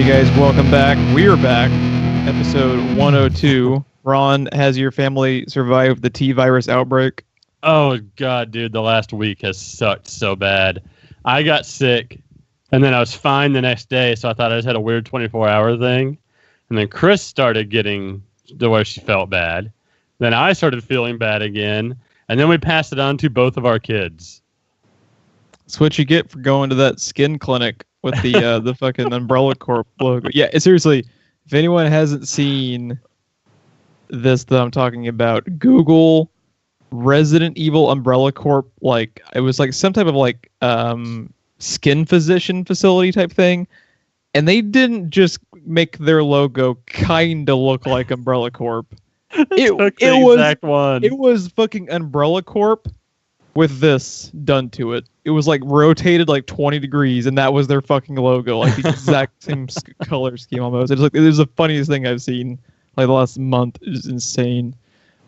Hey guys, welcome back. We're back. Episode 102. Ron, has your family survived the T-virus outbreak? Oh, God, dude, the last week has sucked so bad. I got sick, and then I was fine the next day, so I thought I just had a weird 24-hour thing. And then Chris started getting the way she felt bad. Then I started feeling bad again, and then we passed it on to both of our kids. That's what you get for going to that skin clinic with the fucking Umbrella Corp logo. Yeah, seriously, if anyone hasn't seen this that I'm talking about, Google Resident Evil Umbrella Corp. Like, it was like some type of like skin physician facility type thing, and they didn't just make their logo kind of look like Umbrella Corp. It was fucking Umbrella Corp with this done to it. It was like rotated like 20 degrees, and that was their fucking logo, like the exact same color scheme almost. It was the funniest thing I've seen like the last month. It was insane.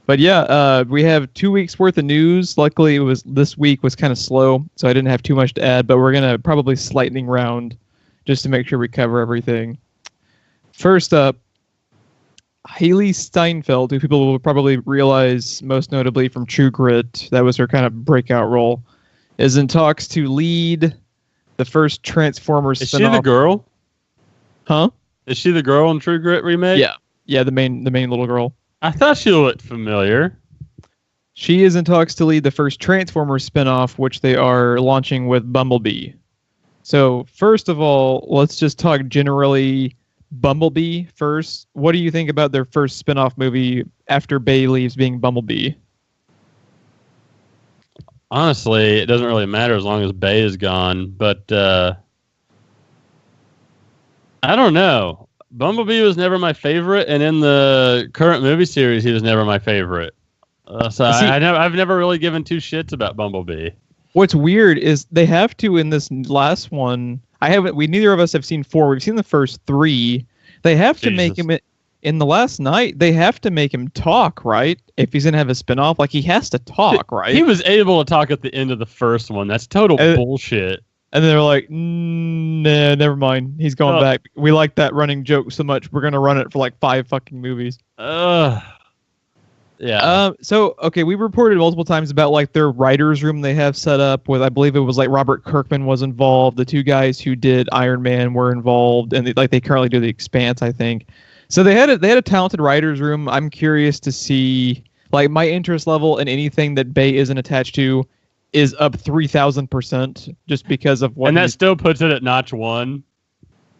But yeah, we have 2 weeks worth of news. Luckily, this week was kind of slow, so I didn't have too much to add. But we're gonna probably lightning round just to make sure we cover everything. First up, Hailee Steinfeld, who people will probably realize most notably from True Grit, that was her kind of breakout role, is in talks to lead the first Transformers spinoff. Is she the girl? Huh? Is she the girl in True Grit remake? Yeah, the main little girl. I thought she looked familiar. She is in talks to lead the first Transformers spinoff, which they are launching with Bumblebee. So, first of all, let's just talk generally Bumblebee first. What do you think about their first spin-off movie after Bay leaves being Bumblebee? Honestly, it doesn't really matter as long as Bay is gone, but I don't know. Bumblebee was never my favorite, and in the current movie series, he was never my favorite. I've never really given two shits about Bumblebee. What's weird is they have to in this last one. Neither of us have seen 4. We've seen the first 3. They have to make him in the last night. They have to make him talk, right? If he's gonna have a spinoff, like he has to talk, right? He was able to talk at the end of the first one. That's total bullshit. And they're like, nah, never mind. He's going back. We like that running joke so much. We're gonna run it for like 5 fucking movies. Yeah. So, okay, we reported multiple times about like their writer's room they have set up with, I believe it was like Robert Kirkman was involved. The 2 guys who did Iron Man were involved, and they currently do The Expanse, I think. So they had a talented writer's room. I'm curious to see, like, my interest level in anything that Bay isn't attached to is up 3,000% just because of what. And that still puts it at notch 1.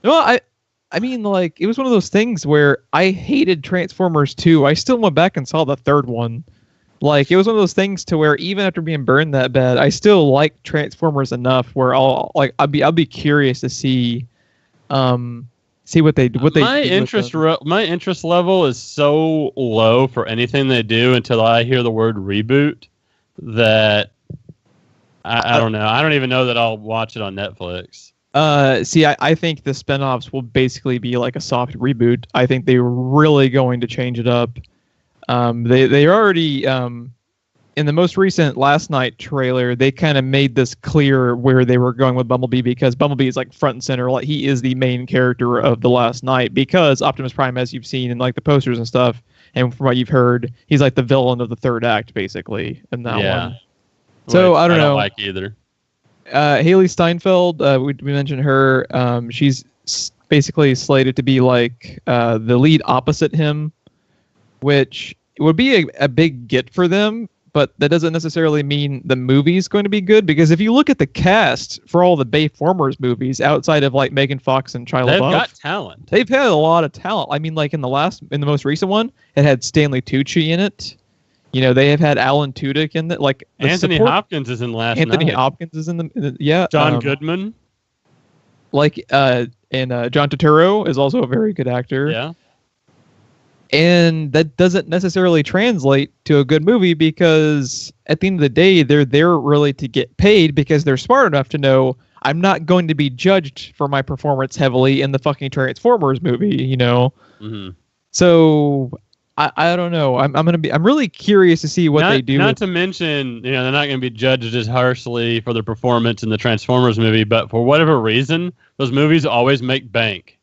Well, I mean, like, it was one of those things where I hated Transformers 2. I still went back and saw the 3rd one. Like, it was one of those things to where even after being burned that bad, I still like Transformers enough where I'll be curious to see what they do. My interest level is so low for anything they do until I hear the word reboot that I don't know. I don't even know that I'll watch it on Netflix. I think the spinoffs will basically be like a soft reboot. I think they're really going to change it up. They already in the most recent last night trailer, they kind of made this clear where they were going with Bumblebee, because Bumblebee is like front and center. Like, he is the main character of the last night, because Optimus Prime, as you've seen in like the posters and stuff, and from what you've heard, he's like the villain of the 3rd act basically in that one. So I don't know. Like either. Hailee Steinfeld, we mentioned her. She's basically slated to be like the lead opposite him, which would be a big get for them, but that doesn't necessarily mean the movie's going to be good, because if you look at the cast for all the Bayformers movies, outside of like Megan Fox and Shia LaBeouf, they've got talent. They've had a lot of talent. I mean, like in the most recent one, it had Stanley Tucci in it. You know, they have had Alan Tudyk in it. Like Anthony Hopkins is in Last Night. Anthony Hopkins is in the yeah. John Goodman. And John Turturro is also a very good actor. Yeah. And that doesn't necessarily translate to a good movie, because at the end of the day, they're there really to get paid, because they're smart enough to know I'm not going to be judged for my performance heavily in the fucking Transformers movie, you know? Mm-hmm. So I don't know. I'm really curious to see what they do. Not to mention, you know, they're not going to be judged as harshly for their performance in the Transformers movie, but for whatever reason, those movies always make bank.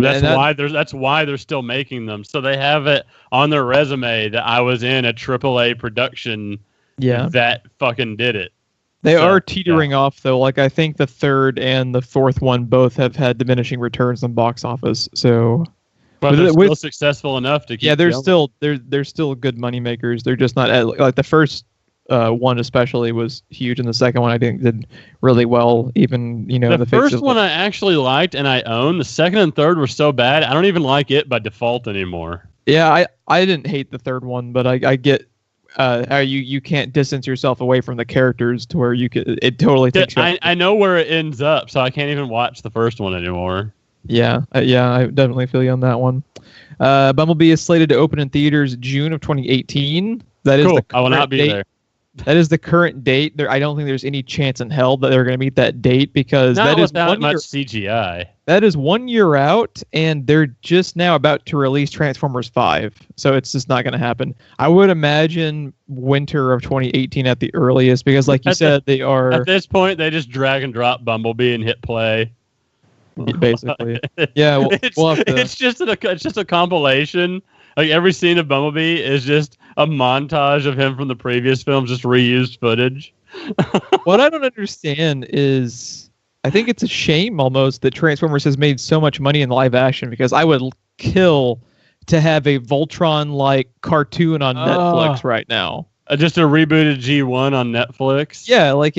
That's why they're still making them. So they have it on their resume that I was in a AAA production that fucking did it. They are teetering off though. Like I think the third and the fourth one both have had diminishing returns on box office. So but they're still successful enough to keep they're going. still good money makers. They're just not like the first one especially was huge, and the second one I think did really well. Even the first one I actually liked and I own. The second and third were so bad I don't even like it by default anymore. Yeah, I didn't hate the third one, but I get how you can't distance yourself away from the characters to where it totally takes you. I know where it ends up, so I can't even watch the first one anymore. Yeah, I definitely feel you on that one. Bumblebee is slated to open in theaters June of 2018. That is cool. The I will not be date. there. That is the current date. I don't think there's any chance in hell that they're going to meet that date because not that is without much CGI. That is 1 year out, and they're just now about to release Transformers 5. So it's just not going to happen. I would imagine winter of 2018 at the earliest because, like you said, they are... At this point, they just drag and drop Bumblebee and hit play. Basically. Yeah, it's just a compilation. Like every scene of Bumblebee is just a montage of him from the previous film, just reused footage. What I don't understand is, I think it's a shame almost that Transformers has made so much money in live action because I would kill to have a Voltron-like cartoon on Netflix right now. Just a rebooted G1 on Netflix. Yeah, like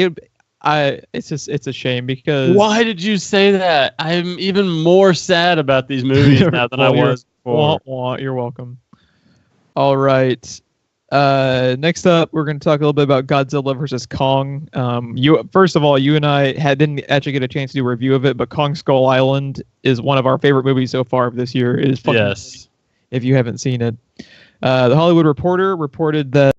it's a shame because... Why did you say that? I'm even more sad about these movies now than I was before. You're welcome. All right. Next up, we're going to talk a little bit about Godzilla vs. Kong. First of all, you and I didn't actually get a chance to do a review of it, but Kong Skull Island is one of our favorite movies so far of this year. It is fucking great if you haven't seen it. The Hollywood Reporter reported that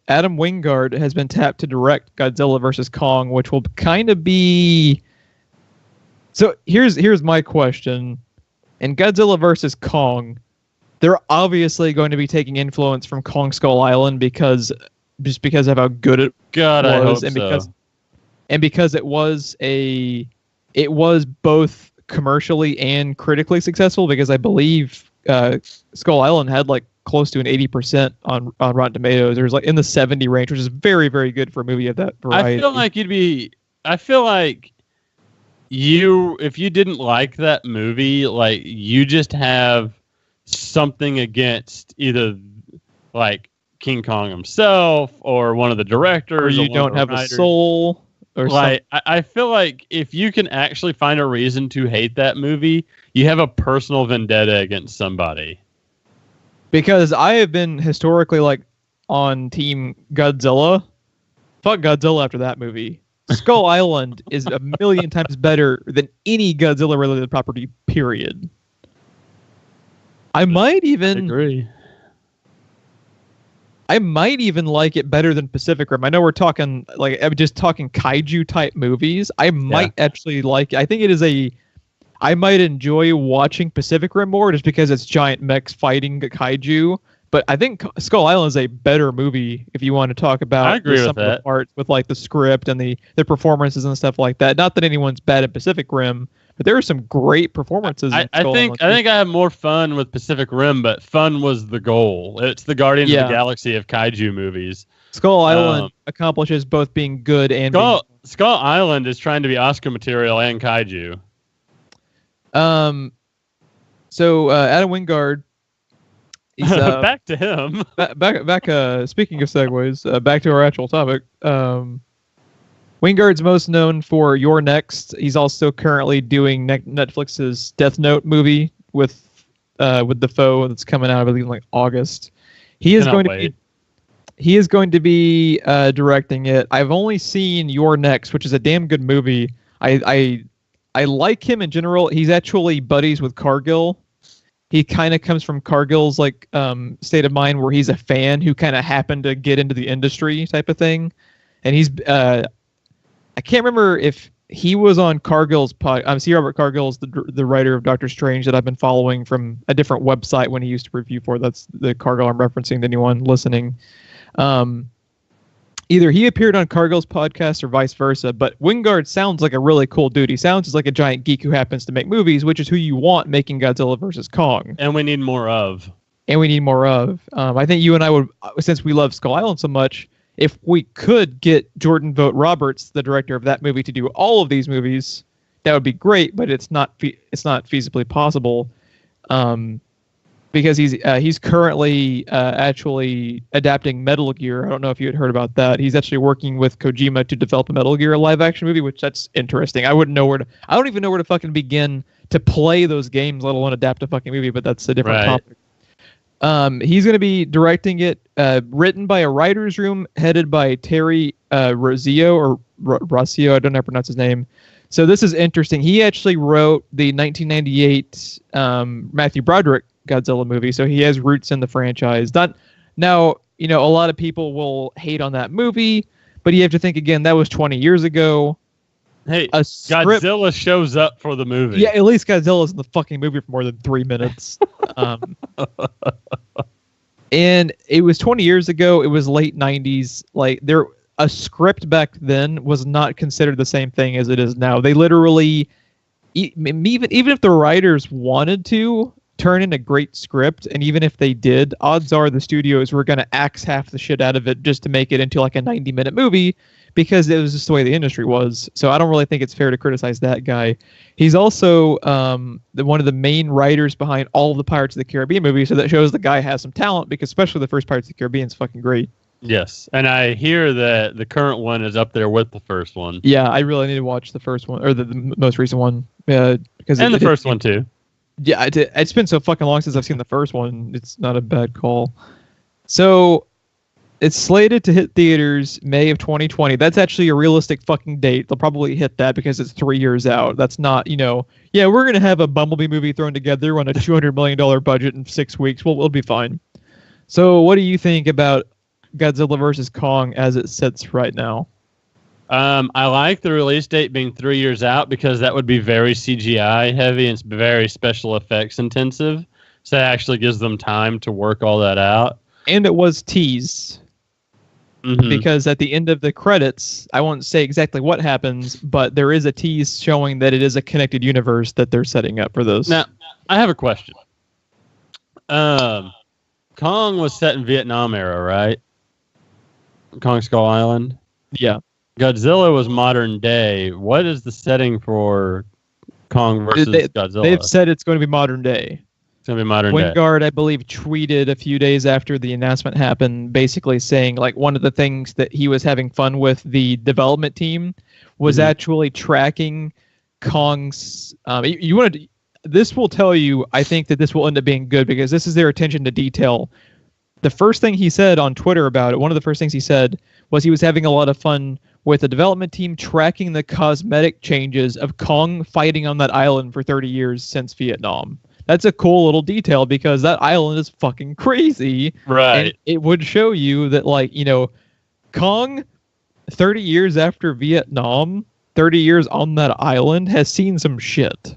Adam Wingard has been tapped to direct Godzilla vs. Kong, which will kind of be... So here's my question. In Godzilla vs. Kong, they're obviously going to be taking influence from Kong Skull Island because of how good it was, I hope and because it was both commercially and critically successful. Because I believe Skull Island had like close to an 80% on Rotten Tomatoes. There's like in the 70 range, which is very, very good for a movie of that variety. I feel like if you didn't like that movie, like you just have something against either like King Kong himself or one of the directors, or you don't have a soul, or like I feel like if you can actually find a reason to hate that movie, you have a personal vendetta against somebody. Because I have been historically like on Team Godzilla. Fuck Godzilla after that movie. Skull Island is a million times better than any Godzilla-related property, period. I might even agree. I might even like it better than Pacific Rim. I know we're talking like I'm just talking kaiju type movies. I might actually like it. I think it is I might enjoy watching Pacific Rim more just because it's giant mechs fighting kaiju. But I think Skull Island is a better movie if you want to talk about I agree some with that. of the parts with like the script and the performances and stuff like that. Not that anyone's bad at Pacific Rim, but there are some great performances. I think I have more fun with Pacific Rim, but fun was the goal. It's the Guardians of the Galaxy of kaiju movies. Skull Island accomplishes both being good and Skull Island is trying to be Oscar material and kaiju. So Adam Wingard, he's, back to him. Back. Speaking of segues, back to our actual topic. Wingard's most known for You're Next. He's also currently doing Netflix's Death Note movie with Dafoe that's coming out, I believe, in like August. He is going to be directing it. I've only seen You're Next, which is a damn good movie. I like him in general. He's actually buddies with Cargill. He kind of comes from Cargill's like state of mind where he's a fan who kind of happened to get into the industry type of thing. And he's I can't remember if he was on Cargill's podcast. C. Robert Cargill is the writer of Doctor Strange that I've been following from a different website when he used to review for. That's the Cargill I'm referencing to anyone listening. either he appeared on Cargill's podcast or vice versa, but Wingard sounds like a really cool dude. He sounds like a giant geek who happens to make movies, which is who you want making Godzilla vs. Kong. And we need more of. I think you and I would, since we love Skull Island so much, if we could get Jordan Vogt Roberts, the director of that movie, to do all of these movies, that would be great. But it's not feasibly possible, because he's currently actually adapting Metal Gear. I don't know if you had heard about that. He's actually working with Kojima to develop a Metal Gear live action movie, which that's interesting. I don't even know where to fucking begin to play those games, let alone adapt a fucking movie. But that's a different topic. He's going to be directing it, written by a writer's room headed by Terry Rossio. I don't know how to pronounce his name. So this is interesting. He actually wrote the 1998 Matthew Broderick Godzilla movie, so he has roots in the franchise. Now, a lot of people will hate on that movie, but you have to think again, that was 20 years ago. Hey, Godzilla shows up for the movie. Yeah, at least Godzilla's in the fucking movie for more than 3 minutes. And it was 20 years ago. It was late 90s. Like, a script back then was not considered the same thing as it is now. They literally, even if the writers wanted to turn in a great script, and even if they did, odds are the studios were going to axe half the shit out of it just to make it into like a 90-minute movie, because it was just the way the industry was. So I don't really think it's fair to criticize that guy. He's also one of the main writers behind all of the Pirates of the Caribbean movies, so that shows the guy has some talent, because especially the first Pirates of the Caribbean is fucking great. Yes, and I hear that the current one is up there with the first one. Yeah, I really need to watch the first one, or the most recent one. Because the first one too. Yeah, it's been so fucking long since I've seen the first one. It's not a bad call. So it's slated to hit theaters May of 2020. That's actually a realistic fucking date. They'll probably hit that because it's 3 years out. That's not, yeah, we're going to have a Bumblebee movie thrown together on a $200 million budget in 6 weeks. We'll be fine. So what do you think about Godzilla vs. Kong as it sits right now? I like the release date being 3 years out, because that would be very CGI heavy and very special effects intensive. So that actually gives them time to work all that out. And it was teased. Mm-hmm. Because at the end of the credits, I won't say exactly what happens, but there is a tease showing that it is a connected universe that they're setting up for those. Now, I have a question. Kong was set in Vietnam era, right? Kong Skull Island? Yeah. Godzilla was modern day. What is the setting for Kong versus Godzilla? They've said it's going to be modern day. It's going to be modern day. Wingard, I believe, tweeted a few days after the announcement happened, basically saying, like, one of the things that he was having fun with the development team was actually tracking Kong's. This will tell you, I think, that this will end up being good, because this is their attention to detail. The first thing he said on Twitter about it, one of the first things he said, was he was having a lot of fun with the development team tracking the cosmetic changes of Kong fighting on that island for 30 years since Vietnam. That's a cool little detail, because that island is fucking crazy. Right. And it would show you that, like, Kong, 30 years after Vietnam, 30 years on that island, has seen some shit.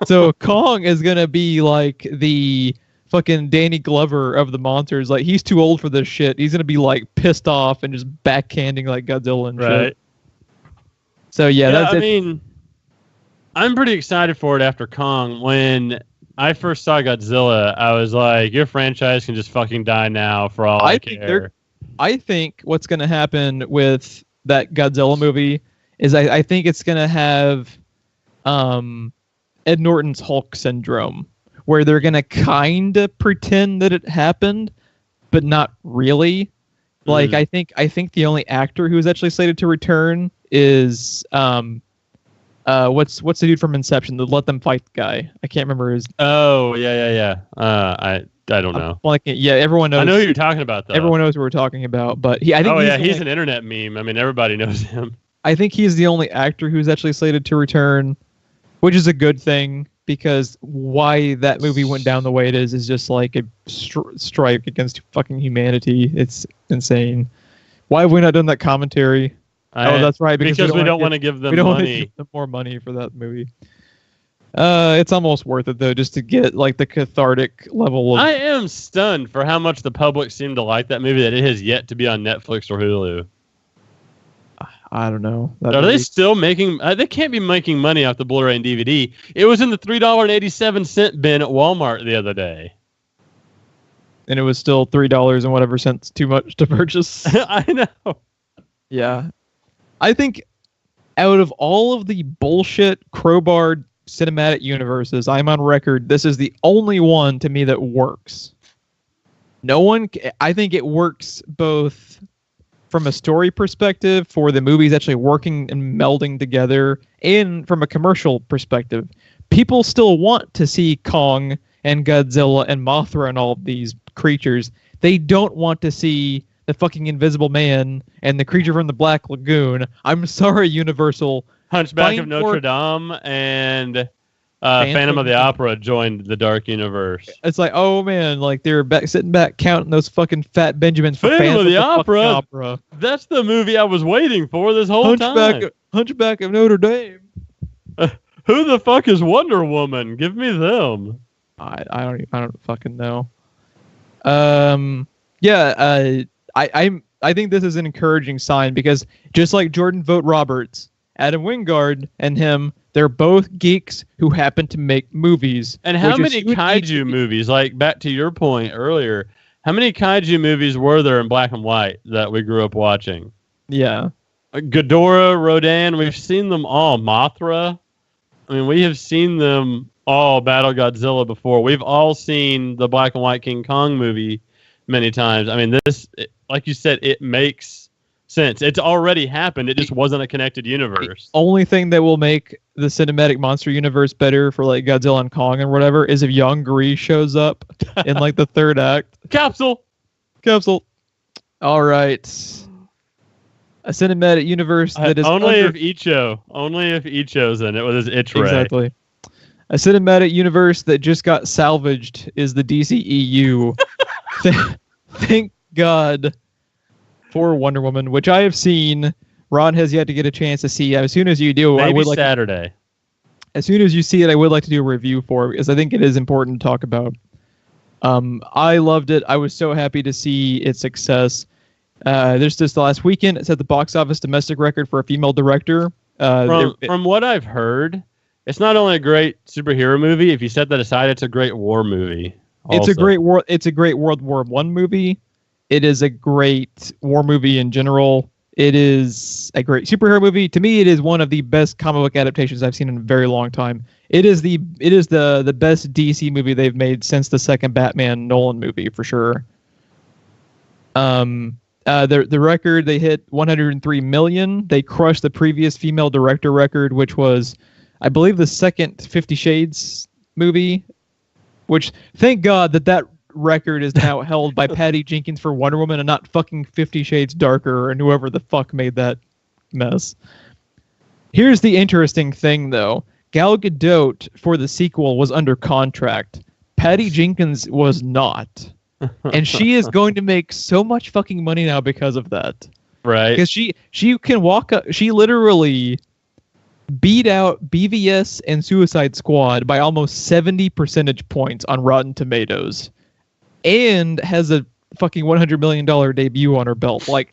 So Kong is going to be like the fucking Danny Glover of the monsters. Like, he's too old for this shit. He's going to be, like, pissed off and just backhanding like Godzilla and shit. So, yeah, that's it. I mean, I'm pretty excited for it after Kong. When I first saw Godzilla, I was like, your franchise can just fucking die now for all I care. I think what's going to happen with that Godzilla movie is I think it's going to have Ed Norton's Hulk syndrome, where they're going to kind of pretend that it happened, but not really. Like, I think the only actor who is actually slated to return is what's the dude from Inception, the Let Them Fight guy? I can't remember his. Oh yeah. I don't know. Yeah, everyone knows. I know who you're talking about, though. Everyone knows who we're talking about, but I think he's an internet meme. I mean, everybody knows him. I think he's the only actor who's actually slated to return, which is a good thing, because why that movie went down the way it is just like a strike against fucking humanity. It's insane. Why have we not done that commentary? That's right. Because we don't want to give them money. Give them more money for that movie. It's almost worth it though, just to get like the cathartic level of. I am stunned for how much the public seemed to like that movie that it has yet to be on Netflix or Hulu. I don't know. Are they still making? They can't be making money off the Blu-ray and DVD. It was in the $3.87 bin at Walmart the other day, and it was still $3 and whatever cents too much to purchase. I know. Yeah, I think out of all of the bullshit crowbarred cinematic universes, I'm on record. This is the only one to me that works. No one. I think it works both from a story perspective, for the movies actually working and melding together, and from a commercial perspective. People still want to see Kong and Godzilla and Mothra and all of these creatures. They don't want to see the fucking Invisible Man and the creature from the Black Lagoon. I'm sorry, Universal. Hunchback of Notre Dame and Phantom of the Opera joined the Dark Universe. It's like, oh man, like they're sitting back counting those fucking fat Benjamins for Phantom of the Opera. That's the movie I was waiting for this whole time. Hunchback of Notre Dame. Who the fuck is Wonder Woman? Give me them. I don't fucking know. I think this is an encouraging sign, because just like Jordan Vogt Roberts, Adam Wingard and him, they're both geeks who happen to make movies. And how many kaiju movies, like back to your point earlier, how many kaiju movies were there in black and white that we grew up watching? Yeah. Ghidorah, Rodan, we've seen them all. Mothra. I mean, we have seen them all battle Godzilla before. We've all seen the black and white King Kong movie many times. I mean, like you said, it makes sense. It's already happened. It just wasn't a connected universe. The only thing that will make the cinematic monster universe better for like Godzilla and Kong and whatever is if Young Gri shows up in like the third act. Capsule. All right. A cinematic universe that is only if Icho's in it with his itch ray. Exactly. A cinematic universe that just got salvaged is the DCEU. Thank God for Wonder Woman, which I have seen. Ron has yet to get a chance to see. As soon as you do, maybe I would like Saturday. As soon as you see it, I would like to do a review for it, because I think it is important to talk about. I loved it. I was so happy to see its success. There's just the last weekend, it set the box office domestic record for a female director. From what I've heard, it's not only a great superhero movie. If you set that aside, it's a great war movie. Also. It's a great World War I movie. It is a great war movie in general. It is a great superhero movie. To me, it is one of the best comic book adaptations I've seen in a very long time. It is the best DC movie they've made since the second Batman Nolan movie, for sure. The record, they hit 103 million. They crushed the previous female director record, which was, I believe, the second 50 Shades movie, which, thank God that record is now held by Patty Jenkins for Wonder Woman and not fucking 50 Shades Darker and whoever the fuck made that mess. Here's the interesting thing, though. Gal Gadot for the sequel was under contract. Patty Jenkins was not. And she is going to make so much fucking money now because of that. Right. Because she can walk up. She literally beat out BVS and Suicide Squad by almost 70 percentage points on Rotten Tomatoes, and has a fucking $100 million debut on her belt. Like,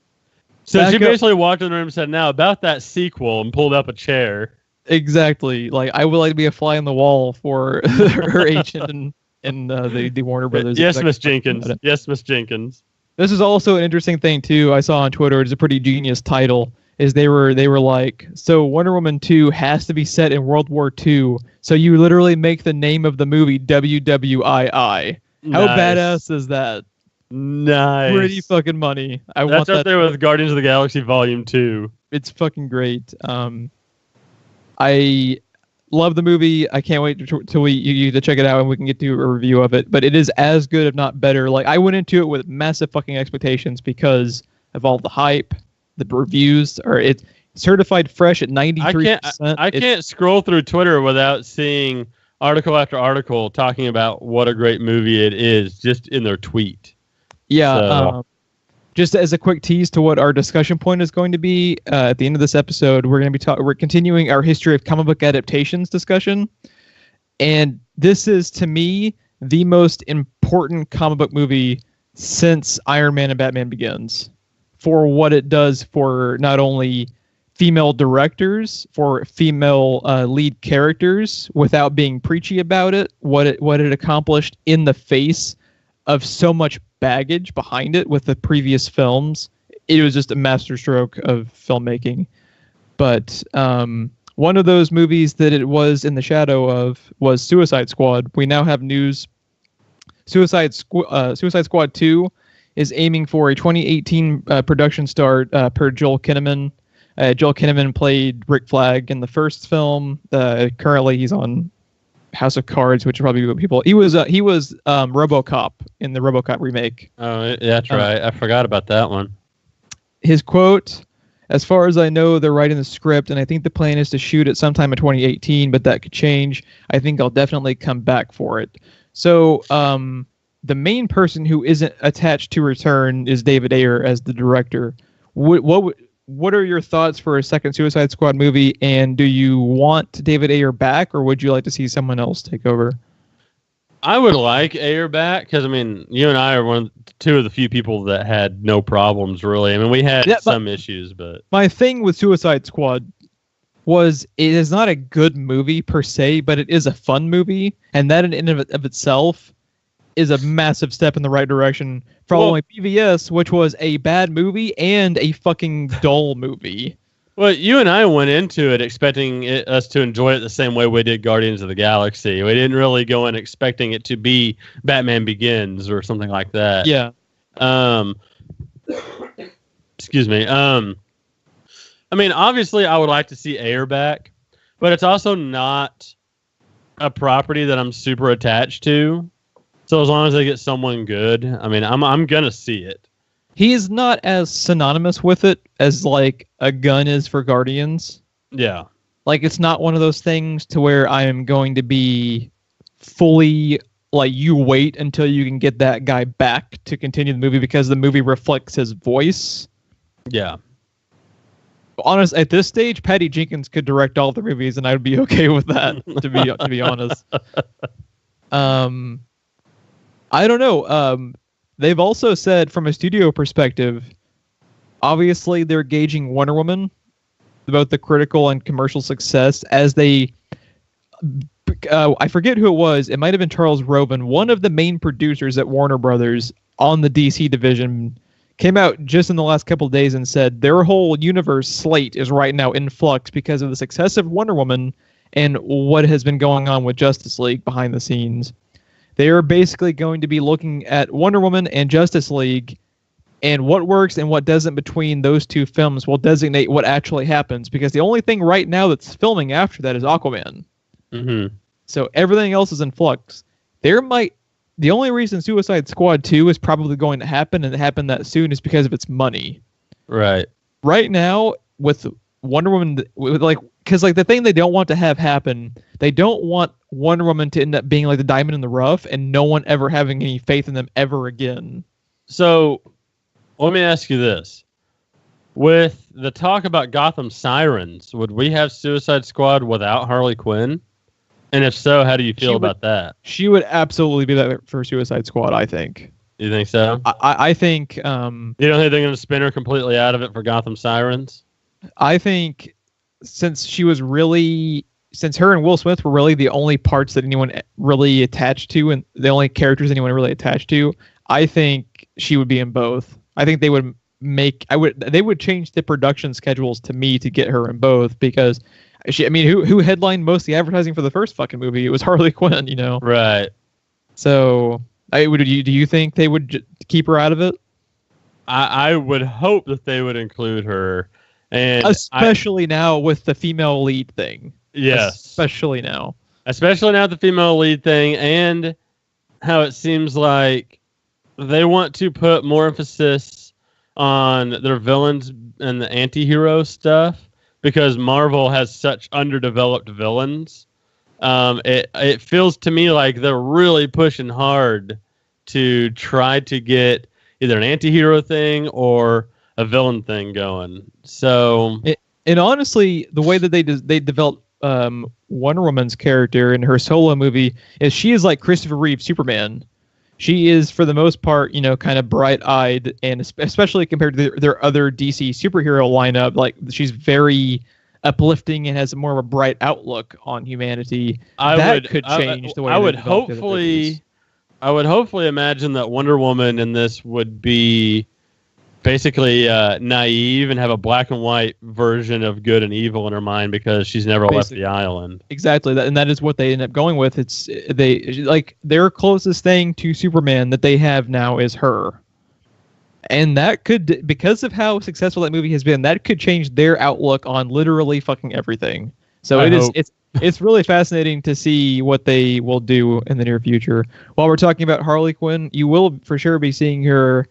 so she basically walked in the room and said, "Now about that sequel," and pulled up a chair. Exactly. Like, I would like to be a fly on the wall for her agent and the Warner Brothers. Yes, Miss Jenkins. Yes, Miss Jenkins. This is also an interesting thing too. I saw on Twitter. It's a pretty genius title. Is they were like, so Wonder Woman 2 has to be set in World War II. So you literally make the name of the movie WWII. How badass is that? Nice. Pretty fucking money. That's up there with Guardians of the Galaxy Volume 2. It's fucking great. I love the movie. I can't wait till you to check it out and we can get to a review of it. But it is as good, if not better. Like, I went into it with massive fucking expectations because of all the hype, the reviews. It's certified fresh at 93%. I can't scroll through Twitter without seeing article after article talking about what a great movie it is, just in their tweet. Yeah. So. Just as a quick tease to what our discussion point is going to be at the end of this episode, we're going to be we're continuing our history of comic book adaptations discussion. And this is, to me, the most important comic book movie since Iron Man and Batman Begins, for what it does for not only female directors, for female lead characters, without being preachy about it, what it accomplished in the face of so much baggage behind it with the previous films. It was just a masterstroke of filmmaking. But one of those movies that it was in the shadow of was Suicide Squad. We now have news. Suicide Squad 2 is aiming for a 2018 production start per Joel Kinnaman. Joel Kinnaman played Rick Flag in the first film. Currently, he's on House of Cards, which are probably what people. He was RoboCop in the RoboCop remake. Oh, yeah, that's right. I forgot about that one. His quote: "As far as I know, they're writing the script, and I think the plan is to shoot it sometime in 2018, but that could change. I think I'll definitely come back for it." So, the main person who isn't attached to return is David Ayer as the director. What are your thoughts for a second Suicide Squad movie, and do you want David Ayer back, or would you like to see someone else take over? I would like Ayer back, because, I mean, you and I are two of the few people that had no problems, really. I mean, we had some issues, but... My thing with Suicide Squad was it is not a good movie per se, but it is a fun movie, and that in and of itself is a massive step in the right direction, following PVS, which was a bad movie and a fucking dull movie. Well, you and I went into it expecting us to enjoy it the same way we did Guardians of the Galaxy. We didn't really go in expecting it to be Batman Begins or something like that. Yeah. Excuse me. I mean, obviously, I would like to see Ayer back, but it's also not a property that I'm super attached to. So as long as they get someone good, I mean, I'm gonna see it. He is not as synonymous with it as like a Gunn is for Guardians. Yeah. Like, it's not one of those things to where I am going to be fully like, you wait until you can get that guy back to continue the movie because the movie reflects his voice. Yeah. Honest, at this stage, Patty Jenkins could direct all the movies, and I'd be okay with that. to be honest. I don't know. They've also said, from a studio perspective, obviously they're gauging Wonder Woman, both the critical and commercial success, as they... I forget who it was. It might have been Charles Robin, one of the main producers at Warner Brothers on the DC division, came out just in the last couple of days and said their whole universe slate is right now in flux because of the success of Wonder Woman and what has been going on with Justice League behind the scenes. They are basically going to be looking at Wonder Woman and Justice League, and what works and what doesn't between those two films will designate what actually happens, because the only thing right now that's filming after that is Aquaman. Mm-hmm. So everything else is in flux. The only reason Suicide Squad 2 is probably going to happen, and happen that soon, is because of its money. Right. Right now, with Wonder Woman, because the thing they don't want to have happen, they don't want Wonder Woman to end up being like the diamond in the rough and no one ever having any faith in them ever again. So, let me ask you this. With the talk about Gotham Sirens, would we have Suicide Squad without Harley Quinn? And if so, how do you feel about that? She would absolutely be that for Suicide Squad, I think. You think so? I think... you don't think they're going to spin her completely out of it for Gotham Sirens? I think since her and Will Smith were really the only parts that anyone really attached to, and the only characters anyone really attached to, I think she would be in both. I think they would change the production schedules to me to get her in both, because who headlined most of the advertising for the first fucking movie? It was Harley Quinn, Right. So, do you think they would keep her out of it? I would hope that they would include her. And especially now with the female lead thing. Yes. Especially now the female lead thing, and how it seems like they want to put more emphasis on their villains and the anti-hero stuff, because Marvel has such underdeveloped villains. It feels to me like they're really pushing hard to try to get either an anti-hero thing or a villain thing going. So, and honestly, the way that they developed Wonder Woman's character in her solo movie is she is like Christopher Reeve Superman. She is, for the most part, kind of bright-eyed, and especially compared to their other DC superhero lineup, like she's very uplifting and has more of a bright outlook on humanity. Could change the way I would hopefully imagine that Wonder Woman in this would be basically naive and have a black and white version of good and evil in her mind because she's never left the island. Exactly, and that is what they end up going with. It's their closest thing to Superman that they have now is her, and that could, because of how successful that movie has been, that could change their outlook on literally fucking everything. So it's really fascinating to see what they will do in the near future. While we're talking about Harley Quinn, you will for sure be seeing her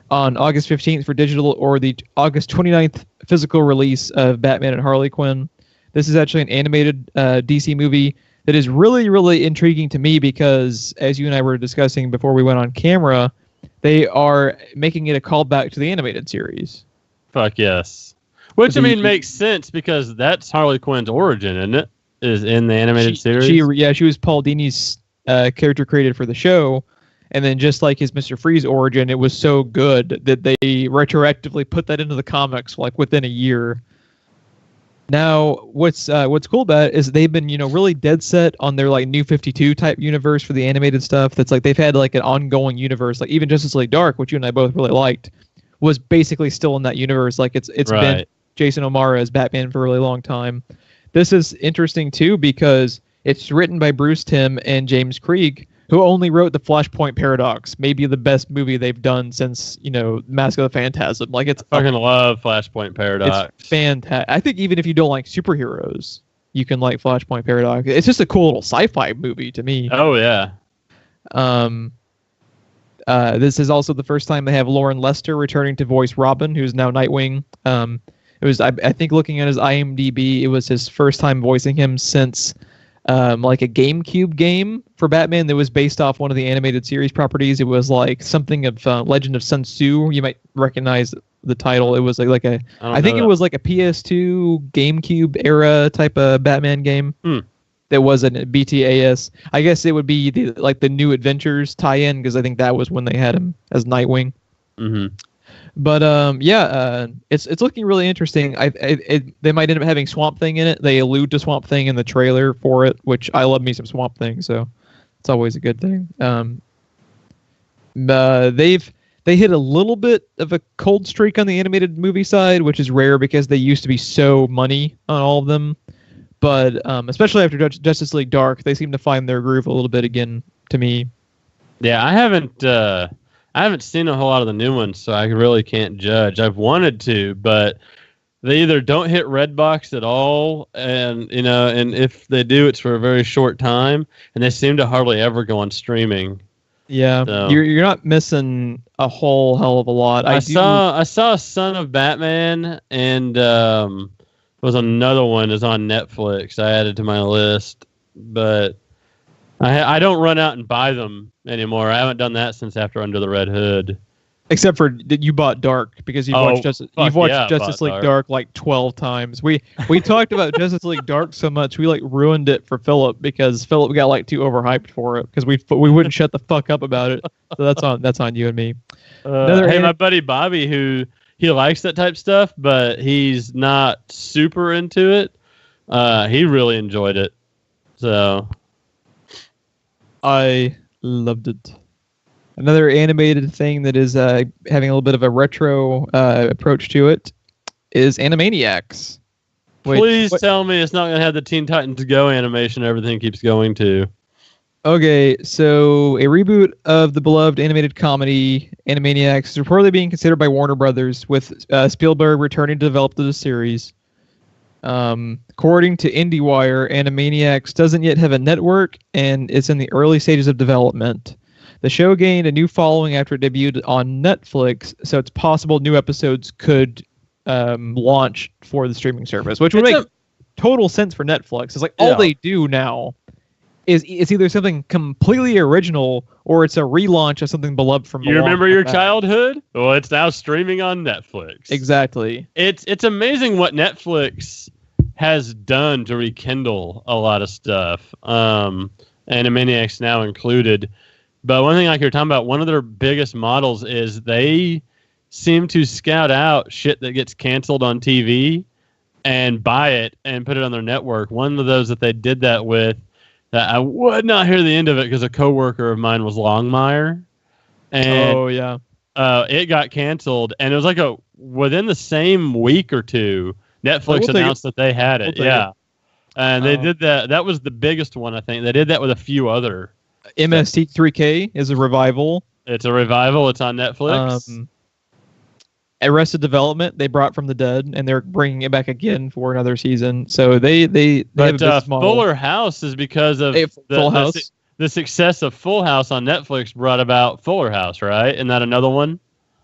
on August 15th for digital, or the August 29th physical release of Batman and Harley Quinn. This is actually an animated DC movie that is really, really intriguing to me because, as you and I were discussing before we went on camera, they are making it a callback to the animated series. Fuck yes. Which, makes sense because that's Harley Quinn's origin, isn't it? Is in the animated series? She was Paul Dini's character created for the show. And then just like his Mr. Freeze origin, it was so good that they retroactively put that into the comics like within a year. Now, what's cool about it is they've been, really dead set on their like New 52 type universe for the animated stuff. That's like they've had like an ongoing universe, like even Justice League Dark, which you and I both really liked, was basically still in that universe. Like it's been Jason O'Mara as Batman for a really long time. This is interesting too because it's written by Bruce Timm and James Krieg, who only wrote The Flashpoint Paradox, maybe the best movie they've done since, Mask of the Phantasm. Like I fucking love Flashpoint Paradox. It's fantastic. I think even if you don't like superheroes, you can like Flashpoint Paradox. It's just a cool little sci-fi movie to me. Oh yeah. This is also the first time they have Lauren Lester returning to voice Robin, who's now Nightwing. It was, I think, looking at his IMDb, it was his first time voicing him since like a GameCube game for Batman that was based off one of the animated series properties. It was like something of Legend of Sun Tzu. You might recognize the title. It was like a, I think it was like a PS2 GameCube era type of Batman game. That wasn't BTAS. I guess it would be the New Adventures tie-in because I think that was when they had him as Nightwing. Mm-hmm. But it's looking really interesting. They might end up having Swamp Thing in it. They allude to Swamp Thing in the trailer for it, which I love me some Swamp Thing, so it's always a good thing. They hit a little bit of a cold streak on the animated movie side, which is rare because they used to be so money on all of them. But especially after Justice League Dark, they seem to find their groove a little bit again to me. Yeah, I haven't seen a whole lot of the new ones, so I really can't judge. I've wanted to, but they either don't hit Redbox at all, and if they do, it's for a very short time, and they seem to hardly ever go on streaming. Yeah, so you're not missing a whole hell of a lot. I saw Son of Batman, and was another one is on Netflix. I added to my list, but I don't run out and buy them anymore. I haven't done that since after Under the Red Hood. Except for that you bought Dark because you've watched Justice League Dark like 12 times. We talked about Justice League Dark so much we like ruined it for Philip because Philip got like too overhyped for it because we wouldn't shut the fuck up about it. So that's on you and me. My buddy Bobby, he likes that type of stuff, but he's not super into it. He really enjoyed it. So I loved it. Another animated thing that is having a little bit of a retro approach to it is Animaniacs. Please tell me it's not going to have the Teen Titans Go animation everything keeps going to. Okay, so a reboot of the beloved animated comedy Animaniacs is reportedly being considered by Warner Brothers, with Spielberg returning to develop the series. According to IndieWire, Animaniacs doesn't yet have a network, and it's in the early stages of development. The show gained a new following after it debuted on Netflix, so it's possible new episodes could launch for the streaming service, which would make total sense for Netflix. It's like all they do now is it's either something completely original or it's a relaunch of something beloved from you remember your childhood? Well, it's now streaming on Netflix. Exactly. It's amazing what Netflix has done to rekindle a lot of stuff, Animaniacs now included. But one thing, like you're talking about, one of their biggest models is they seem to scout out shit that gets canceled on TV and buy it and put it on their network. One of those that they did that with, that I would not hear the end of it because a coworker of mine was Longmire. And it got canceled, and it was like within the same week or two, Netflix announced that they had it. And they did that. That was the biggest one, I think. They did that with a few other. MST3K is a revival. It's a revival. It's on Netflix. Arrested Development they brought from the dead, and they're bringing it back again for another season. So they have a business model. Fuller House is because of Full House. The success of Full House on Netflix brought about Fuller House, right? Isn't that another one?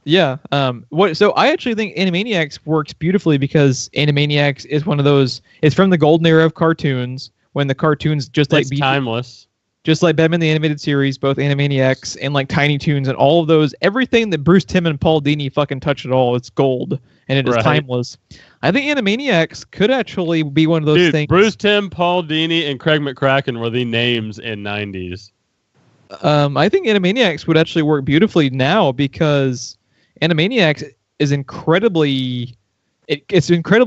Yeah. So I actually think Animaniacs works beautifully because Animaniacs is one of those. It's from the golden era of cartoons when the cartoons timeless. Just like Batman the Animated Series, both Animaniacs and like Tiny Toons and all of those, everything that Bruce Timm and Paul Dini fucking touch at all, it's gold and it is timeless. I think Animaniacs could actually be one of those things. Bruce Timm, Paul Dini, and Craig McCracken were the names in '90s. I think Animaniacs would actually work beautifully now because Animaniacs is incredibly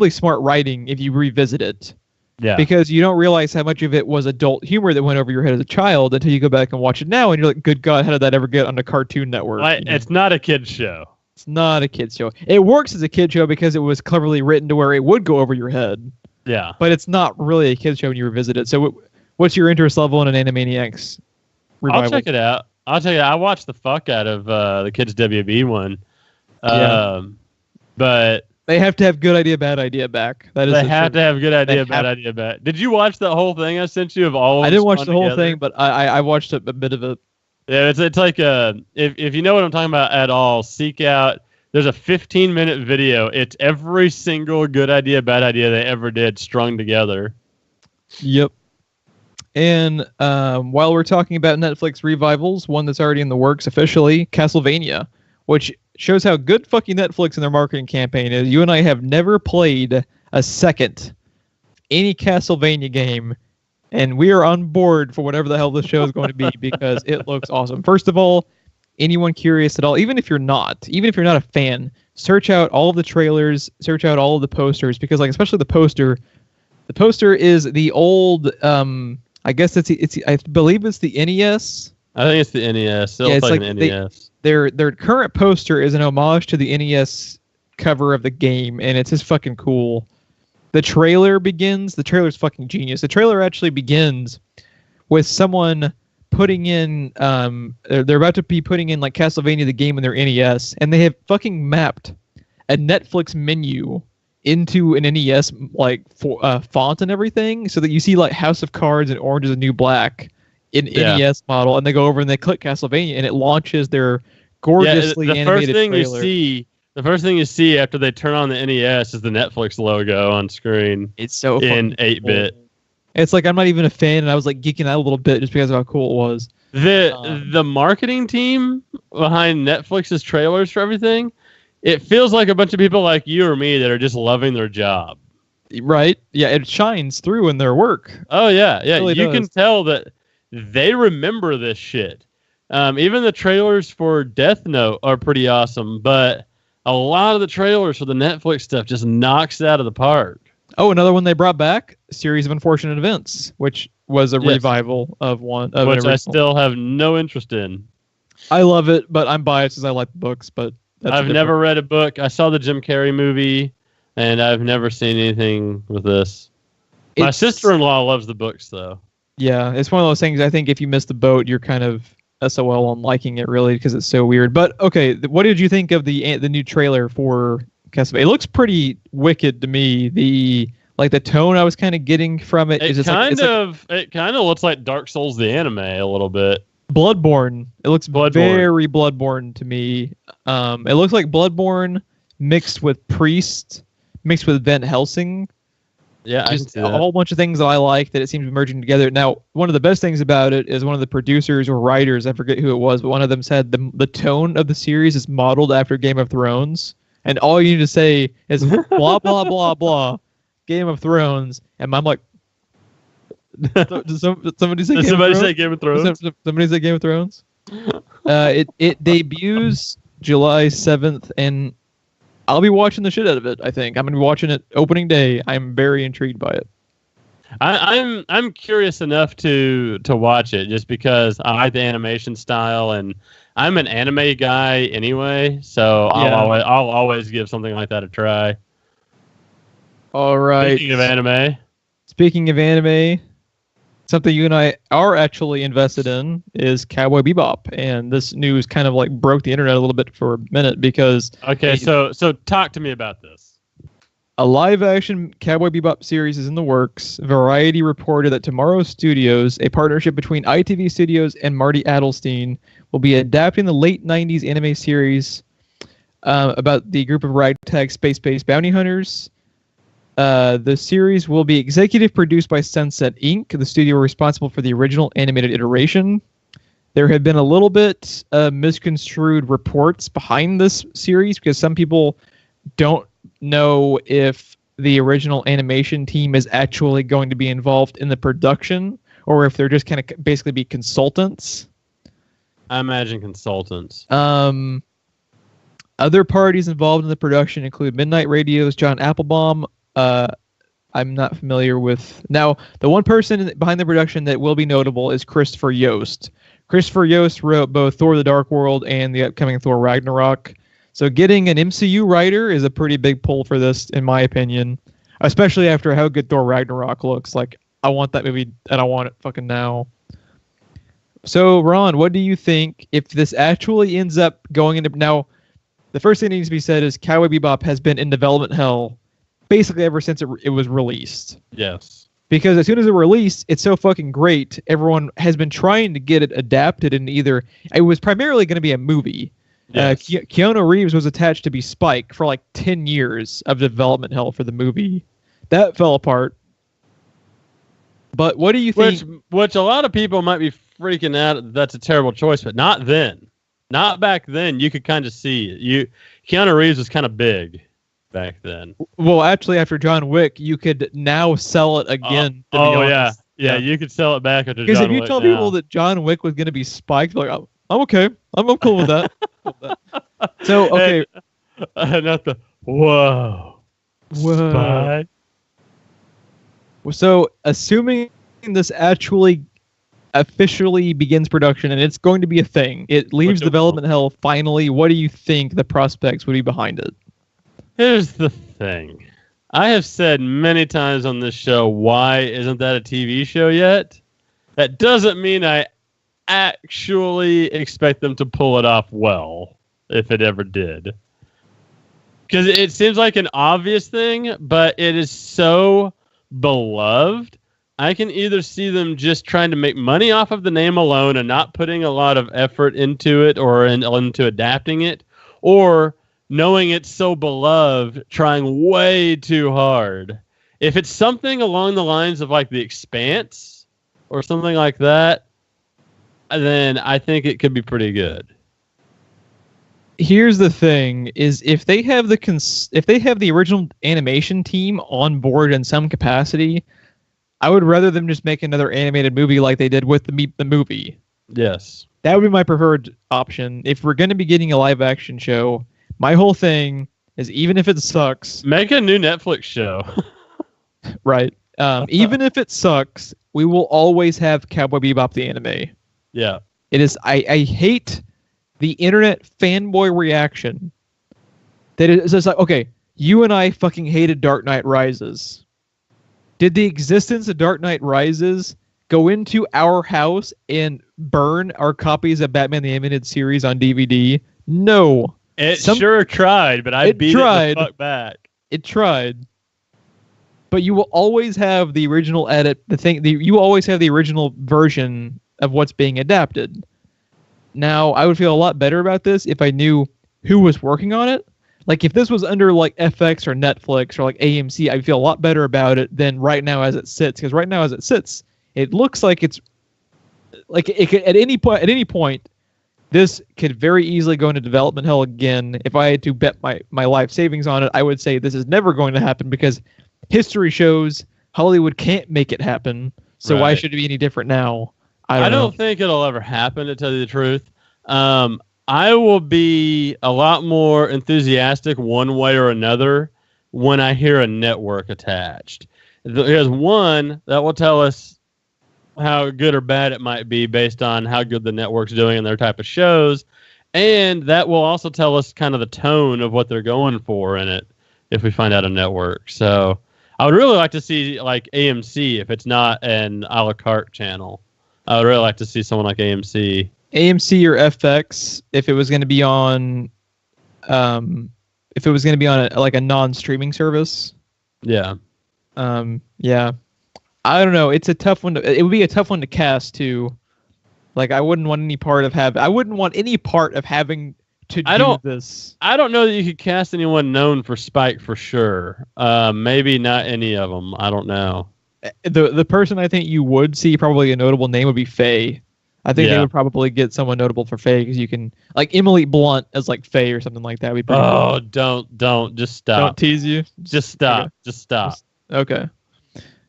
smart writing if you revisit it. Yeah. Because you don't realize how much of it was adult humor that went over your head as a child until you go back and watch it now, and you're like, good God, how did that ever get on a Cartoon Network? It's not a kid's show. It's not a kid's show. It works as a kid's show because it was cleverly written to where it would go over your head. Yeah. But it's not really a kid's show when you revisit it. So what's your interest level in an Animaniacs revival? I'll check it out. I watched the fuck out of the Kids WB one. But... They have to have Good Idea, Bad Idea back. They have to have Good Idea, Bad Idea back. Did you watch that whole thing I sent you of all of them? I didn't watch the whole thing, but I watched a bit of it. Yeah, it's like if you know what I'm talking about at all, seek out. There's a 15-minute video. It's every single Good Idea, Bad Idea they ever did strung together. Yep. And while we're talking about Netflix revivals, one that's already in the works officially, Castlevania, which shows how good fucking Netflix and their marketing campaign is. You and I have never played a second any Castlevania game, and we are on board for whatever the hell this show is going to be because it looks awesome. First of all, anyone curious at all, even if you're not a fan, search out all of the trailers, search out all of the posters, because like especially the poster is the old I guess it's I believe it's the NES. I think it's the NES. It's like the NES. Their current poster is an homage to the NES cover of the game, and it's just fucking cool. The trailer's fucking genius. The trailer actually begins with someone putting in, they're about to be putting in like Castlevania the game in their NES, and they have fucking mapped a Netflix menu into an NES like font and everything, so that you see like House of Cards and Orange is the New Black in NES model, and they go over and they click Castlevania, and it launches their gorgeously animated trailer. The first thing you see after they turn on the NES is the Netflix logo on screen. It's so in 8-bit. Cool. It's like I'm not even a fan, and I was like geeking out a little bit just because of how cool it was. The marketing team behind Netflix's trailers for everything, it feels like a bunch of people like you or me that are just loving their job. Right? Yeah, it shines through in their work. Oh yeah, yeah. Really you can tell that they remember this shit. Even the trailers for Death Note are pretty awesome, but a lot of the trailers for the Netflix stuff just knocks it out of the park. Oh, another one they brought back, Series of Unfortunate Events, which was a revival of one. Which I still have no interest in. I love it, but I'm biased as I like the books. But I've never read a book. I saw the Jim Carrey movie, and I've never seen anything with this. My sister-in-law loves the books, though. Yeah, it's one of those things. I think if you miss the boat, you're kind of SOL on liking it, really, because it's so weird. But okay, what did you think of the new trailer for Castlevania? It looks pretty wicked to me. The tone I was kind of getting from it is it kind of looks like Dark Souls the anime a little bit. Bloodborne. It looks very Bloodborne to me. It looks like Bloodborne mixed with Priest, mixed with Van Helsing. Yeah, just a whole bunch of things that I like that it seems to be merging together. Now, one of the best things about it is one of the producers or writers, I forget who it was, but one of them said the tone of the series is modeled after Game of Thrones, and all you need to say is blah, blah, blah, blah, Game of Thrones, and I'm like, did somebody say Did Game somebody of Thrones? say Game of Thrones? Somebody say Game of Thrones? It debuts July 7th, and I'll be watching the shit out of it. I think I'm gonna be watching it opening day. I'm very intrigued by it. I'm curious enough to watch it just because I like the animation style, and I'm an anime guy anyway, so I'll always give something like that a try. All right. Speaking of anime, something you and I are actually invested in is Cowboy Bebop, and this news kind of like broke the internet a little bit for a minute because so talk to me about this. A live-action Cowboy Bebop series is in the works. Variety reported that Tomorrow Studios, a partnership between ITV Studios and Marty Adelstein, will be adapting the late 90s anime series about the group of ragtag space-based bounty hunters. The series will be executive produced by Sunset Inc., the studio responsible for the original animated iteration. There have been a little bit misconstrued reports behind this series because some people don't know if the original animation team is actually going to be involved in the production or if they're just kind of basically be consultants. I imagine consultants. Other parties involved in the production include Midnight Radio's John Applebaum. I'm not familiar with... Now, the one person behind the production that will be notable is Christopher Yost. Christopher Yost wrote both Thor: The Dark World and the upcoming Thor: Ragnarok. So getting an MCU writer is a pretty big pull for this, in my opinion. Especially after how good Thor: Ragnarok looks. Like, I want that movie, and I want it fucking now. So, Ron, what do you think if this actually ends up going into... Now, the first thing that needs to be said is Cowboy Bebop has been in development hell basically ever since it was released. Yes. Because as soon as it released, it's so fucking great. Everyone has been trying to get it adapted in either... It was primarily going to be a movie. Yes. Keanu Reeves was attached to be Spike for like 10 years of development hell for the movie. That fell apart. But what do you think? Which a lot of people might be freaking out. That's a terrible choice, but not then. Not back then. You could kind of see it. Keanu Reeves was kind of big back then. Well, actually, after John Wick, you could now sell it again. Yeah, you could sell it back after John Wick. Because if you tell people that John Wick was going to be Spike, they're like, I'm okay. I'm cool with that. So, okay. Not the, whoa. Spike. So, assuming this actually officially begins production and it's going to be a thing, it leaves development hell finally, what do you think the prospects would be behind it? Here's the thing. I have said many times on this show, why isn't that a TV show yet? That doesn't mean I actually expect them to pull it off well, if it ever did. Because it seems like an obvious thing, but it is so beloved. I can either see them just trying to make money off of the name alone and not putting a lot of effort into it or into adapting it, or knowing it's so beloved, trying way too hard. If it's something along the lines of like The Expanse or something like that, then I think it could be pretty good. Here's the thing: is if they have the original animation team on board in some capacity, I would rather them just make another animated movie like they did with the movie. Yes, that would be my preferred option. If we're going to be getting a live action show, my whole thing is even if it sucks, make a new Netflix show. Right. Even if it sucks, we will always have Cowboy Bebop the anime. Yeah. It is. I hate the internet fanboy reaction. That it's just like, okay, you and I fucking hated Dark Knight Rises. Did the existence of Dark Knight Rises go into our house and burn our copies of Batman the Animated Series on DVD? No. It sure tried, but I beat it the fuck back. It tried. But you will always have the original you always have the original version of what's being adapted. Now, I would feel a lot better about this if I knew who was working on it. Like, if this was under, like, FX or Netflix or, like, AMC, I'd feel a lot better about it than right now as it sits. Because right now as it sits, it looks like it's... Like, it could, at any point, this could very easily go into development hell again. If I had to bet my life savings on it, I would say this is never going to happen because history shows Hollywood can't make it happen. So why Right. should it be any different now? I I don't know. don't think it'll ever happen, to tell you the truth. I will be a lot more enthusiastic one way or another when I hear a network attached. There's one that will tell us how good or bad it might be based on how good the network's doing and their type of shows. And that will also tell us kind of the tone of what they're going for in it if we find out a network. So I would really like to see like AMC if it's not an a la carte channel. I would really like to see someone like AMC. AMC or FX if it was going to be on, if it was going to be on like a non-streaming service. Yeah. Yeah. I don't know. It's a tough one. It would be a tough one to cast too. Like I wouldn't want any part of having to do this. I don't know that you could cast anyone known for Spike for sure. Maybe not any of them. I don't know. The person I think you would see probably a notable name would be Faye. I think they would probably get someone notable for Faye because you can like Emily Blunt as like Faye or something like that. Would be pretty cool. Don't just stop. Don't tease you. Just stop. Okay. Just stop. Okay.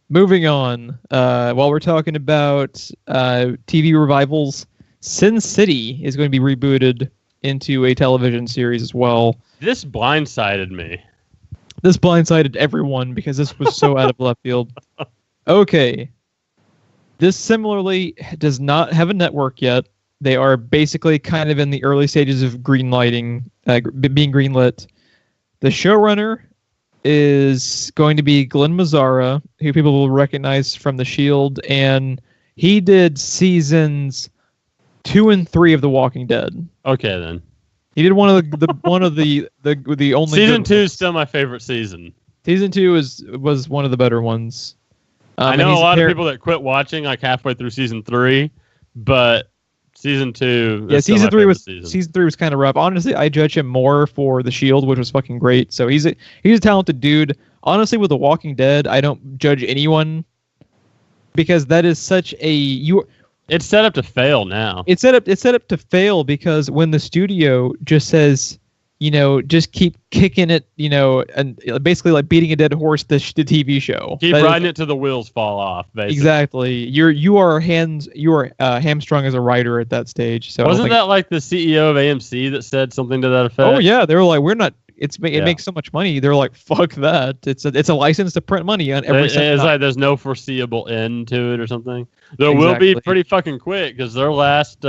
Moving on. While we're talking about TV revivals, Sin City is going to be rebooted into a television series as well. This blindsided me. This blindsided everyone because this was so out of left field. Okay. This similarly does not have a network yet. They are basically kind of in the early stages of greenlighting, being greenlit. The showrunner is going to be Glenn Mazzara, who people will recognize from The Shield, and he did seasons 2 and 3 of The Walking Dead. Okay, then. He did one of the only season 2 is still my favorite season. Season 2 was one of the better ones. I know a lot of people that quit watching like halfway through season 3, but season 2. Yeah, season 3 was kind of rough. Honestly, I judge him more for The Shield, which was fucking great. So he's a talented dude. Honestly, with The Walking Dead, I don't judge anyone because that is such a It's set up to fail now. It's set up to fail because when the studio just says, just keep kicking it, and basically like beating a dead horse, the TV show. Keep riding it till the wheels fall off. Basically. Exactly. You are hamstrung as a writer at that stage. So wasn't that like the CEO of AMC that said something to that effect? Oh yeah, they were like, we're not. It makes so much money. They're like, fuck that. It's a license to print money on every. It's like there's no foreseeable end to it or something. There will be pretty fucking quick because their last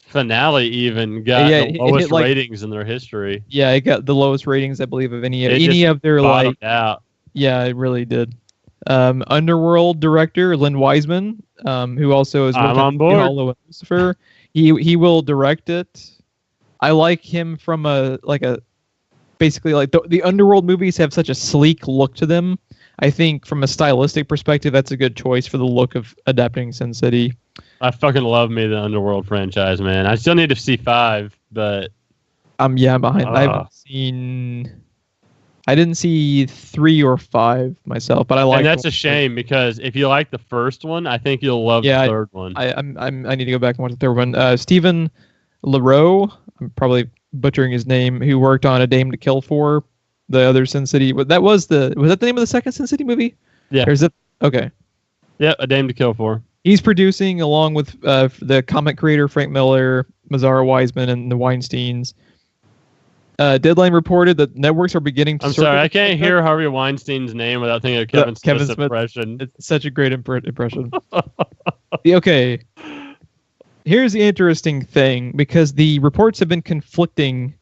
finale even got the lowest ratings in their history. Yeah, it got the lowest ratings, I believe, of any of their like. Out. Yeah, it really did. Underworld director Lynn Wiseman, who also is on board. Hollow and Lucifer. He will direct it. I like him from basically like the Underworld movies have such a sleek look to them. I think from a stylistic perspective, that's a good choice for the look of adapting Sin City. I fucking love me the Underworld franchise, man. I still need to see 5, but I'm behind. I didn't see 3 or 5 myself, but I like. And that's a shame because if you like the first one, I think you'll love the third one. I need to go back and watch the third one. Stephen LaRoe, I'm probably butchering his name, who worked on A Dame to Kill For, the other Sin City. Was that the name of the second Sin City movie? Yeah. Or is it okay? Yeah, A Dame to Kill For. He's producing along with the comic creator Frank Miller, Mazzara Wiseman, and the Weinsteins. Deadline reported that networks are beginning to. I'm sorry, I can't hear Harvey Weinstein's name without thinking of Kevin Smith's impression. It's such a great impression. Okay. Here's the interesting thing, because the reports have been conflicting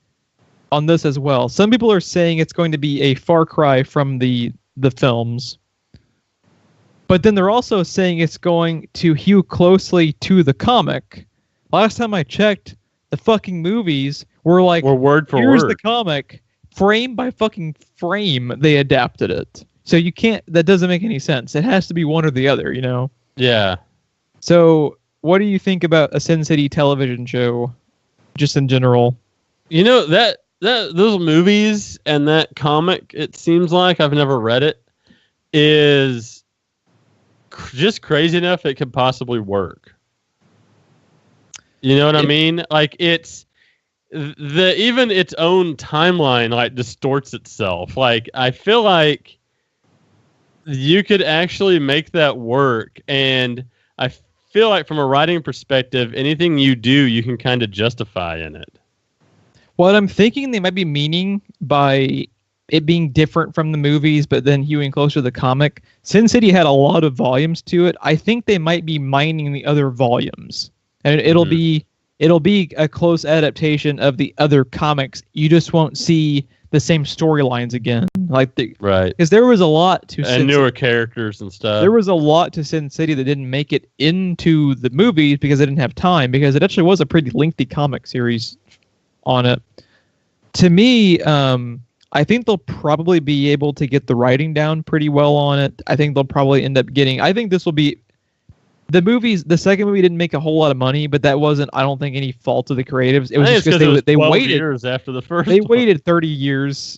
on this as well. Some people are saying it's going to be a far cry from the films. But then they're also saying it's going to hew closely to the comic. Last time I checked, the fucking movies were like, word for here's word. The comic, frame by fucking frame, they adapted it. So you can't, that doesn't make any sense. It has to be one or the other, Yeah. So what do you think about a Sin City television show, just in general? That those movies and that comic, it seems like, I've never read it, is just crazy enough it could possibly work. You know what I mean? Like it's even its own timeline like distorts itself. Like I feel like you could actually make that work. And I feel like from a writing perspective, anything you do, you can kind of justify in it. What I'm thinking they might be meaning by it being different from the movies, but then hewing closer to the comic. Sin City had a lot of volumes to it. I think they might be mining the other volumes, and it'll be a close adaptation of the other comics. You just won't see the same storylines again, right? Because there was a lot to and newer characters and stuff. There was a lot to Sin City that didn't make it into the movies because they didn't have time. Because it actually was a pretty lengthy comic series on it. To me, I think they'll probably be able to get the writing down pretty well on it. I think they'll probably end up getting. I think this will be. The movies, the second movie didn't make a whole lot of money, but that wasn't, I don't think, any fault of the creatives. It was just because they waited years after the first. They waited 30 years,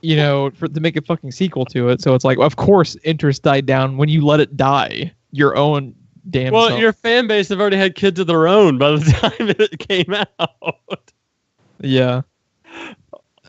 to make a fucking sequel to it. So it's like, of course, interest died down when you let it die. Your own damn. Well, self. Your fan base have already had kids of their own by the time it came out. Yeah.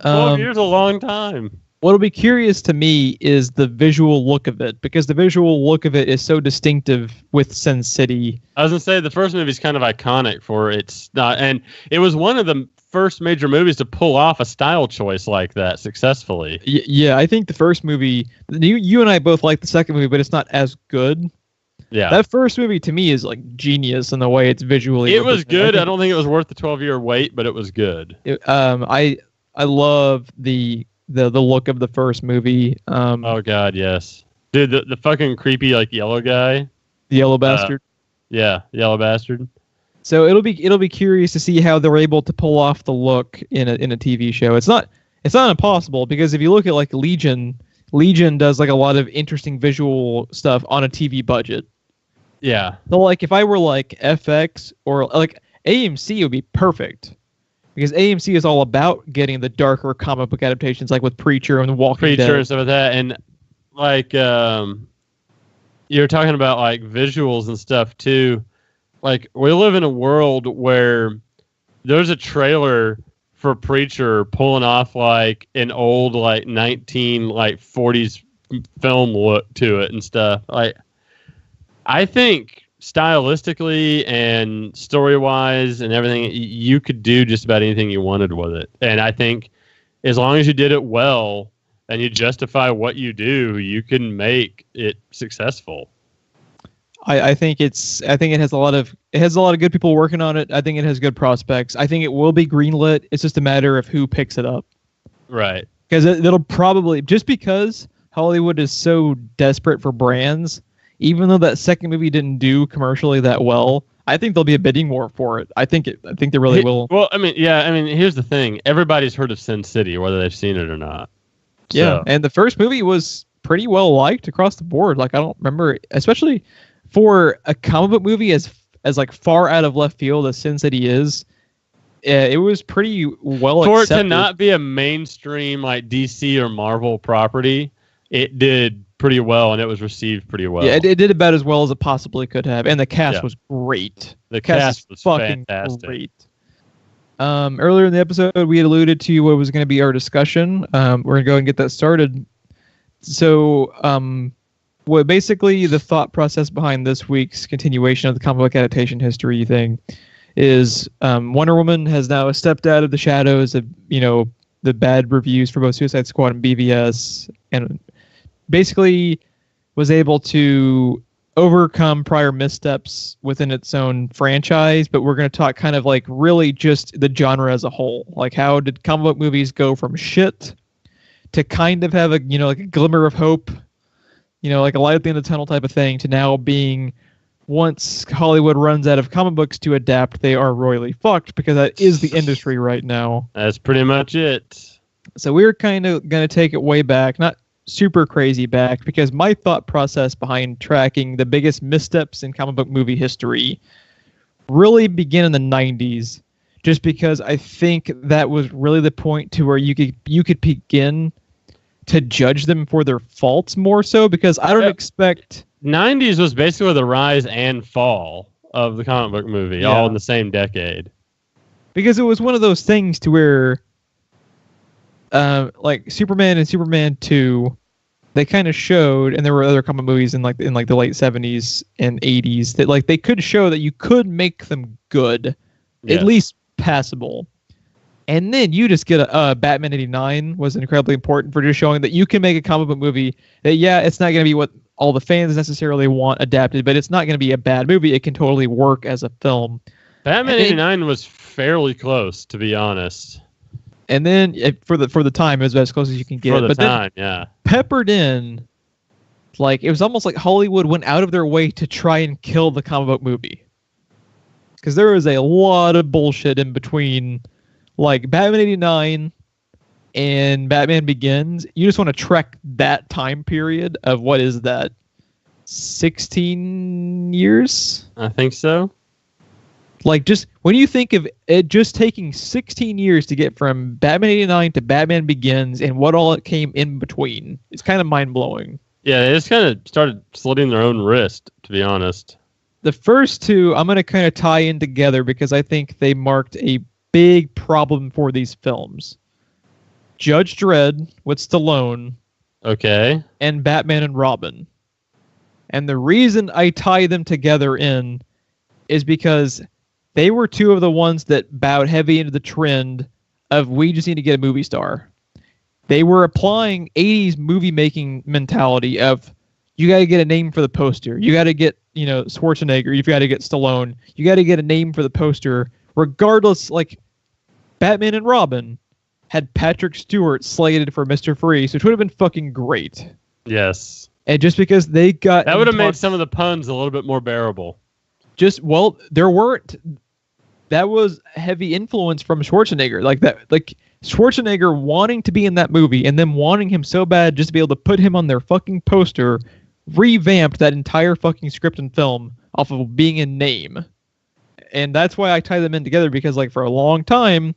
12 years is a long time. What'll be curious to me is the visual look of it, because the visual look of it is so distinctive with Sin City. I was gonna say the first movie is kind of iconic for its not, and it was one of the first major movies to pull off a style choice like that successfully. Yeah, I think the first movie, you and I both like the second movie, but it's not as good. Yeah, that first movie to me is like genius in the way it's visually. It was good. I don't think it was worth the 12-year wait, but it was good. I love the look of the first movie. Oh god, yes, dude, the fucking creepy yellow guy, the yellow bastard. Yeah, yellow bastard. So it'll be curious to see how they're able to pull off the look in a TV show. It's not impossible, because if you look at Legion does a lot of interesting visual stuff on a TV budget. Yeah. So if I were FX or AMC, it would be perfect. Because AMC is all about getting the darker comic book adaptations, like with Preacher and Walking Dead. And stuff like that. And you're talking about visuals and stuff too. We live in a world where there's a trailer for Preacher pulling off an old 1940s film look to it and stuff. I think stylistically and story-wise and everything, you could do just about anything you wanted with it. And I think as long as you did it well and you justify what you do, you can make it successful. I think it has a lot of good people working on it. I think it has good prospects. I think it will be greenlit. It's just a matter of who picks it up. Right. Because it'll probably, just because Hollywood is so desperate for brands, even though that second movie didn't do commercially that well, I think there'll be a bidding war for it. I think they really will. Well, here's the thing. Everybody's heard of Sin City, whether they've seen it or not. Yeah, and the first movie was pretty well liked across the board. I don't remember, especially for a comic book movie as far out of left field as Sin City is. It was pretty well accepted. For it to not be a mainstream DC or Marvel property, it did pretty well, and it was received pretty well. Yeah, it did about as well as it possibly could have, and the cast was great. The cast was fucking fantastic. Great. Earlier in the episode, we had alluded to what was going to be our discussion. We're going to go and get that started. So, what basically the thought process behind this week's continuation of the comic book adaptation history thing is Wonder Woman has now stepped out of the shadows of the bad reviews for both Suicide Squad and BVS, and basically was able to overcome prior missteps within its own franchise. But we're going to talk kind of really just the genre as a whole. How did comic book movies go from shit to kind of have a a glimmer of hope, a light at the end of the tunnel type of thing, to now being, once Hollywood runs out of comic books to adapt, they are royally fucked, because that is the industry right now. That's pretty much it. So we're kind of going to take it way back, not super crazy back, because my thought process behind tracking the biggest missteps in comic book movie history really began in the 90s, just because I think that was really the point to where you could begin to judge them for their faults more so, because I don't expect... 90s was basically the rise and fall of the comic book movie, all in the same decade. Because it was one of those things to where Superman and Superman 2 they kind of showed, and there were other comic movies in like the late 70s and 80s that like they could show that you could make them good, at least passable. And then you just get a Batman 89 was incredibly important for just showing that you can make a comic book movie that, yeah, it's not going to be what all the fans necessarily want adapted, but it's not going to be a bad movie. It can totally work as a film. Batman 89 was fairly close, to be honest. And then for the time, it was as close as you can get. For the time, yeah. Peppered in, like, it was almost like Hollywood went out of their way to try and kill the comic book movie. Because there was a lot of bullshit in between, like, Batman 89 and Batman Begins. You just want to track that time period of, what is that, 16 years? I think so. Like, just when you think of it just taking 16 years to get from Batman 89 to Batman Begins and what all it came in between, it's kind of mind-blowing. Yeah, they just kind of started slitting their own wrist, to be honest. The first two, I'm going to kind of tie in together because I think they marked a big problem for these films. Judge Dredd with Stallone. Okay. And Batman and Robin. And the reason I tie them together in is because they were two of the ones that bowed heavy into the trend of we just need to get a movie star. They were applying 80s movie making mentality of you got to get a name for the poster. You got to get, Schwarzenegger. You've got to get Stallone. You got to get a name for the poster. Regardless, like Batman and Robin had Patrick Stewart slated for Mr. Freeze, which would have been fucking great. Yes. And just because they got... That would have made some of the puns a little bit more bearable. There weren't... That was heavy influence from Schwarzenegger. Like Schwarzenegger wanting to be in that movie and then wanting him so bad just to be able to put him on their fucking poster, revamped that entire fucking script and film off of being a name. And that's why I tie them in together, because like for a long time,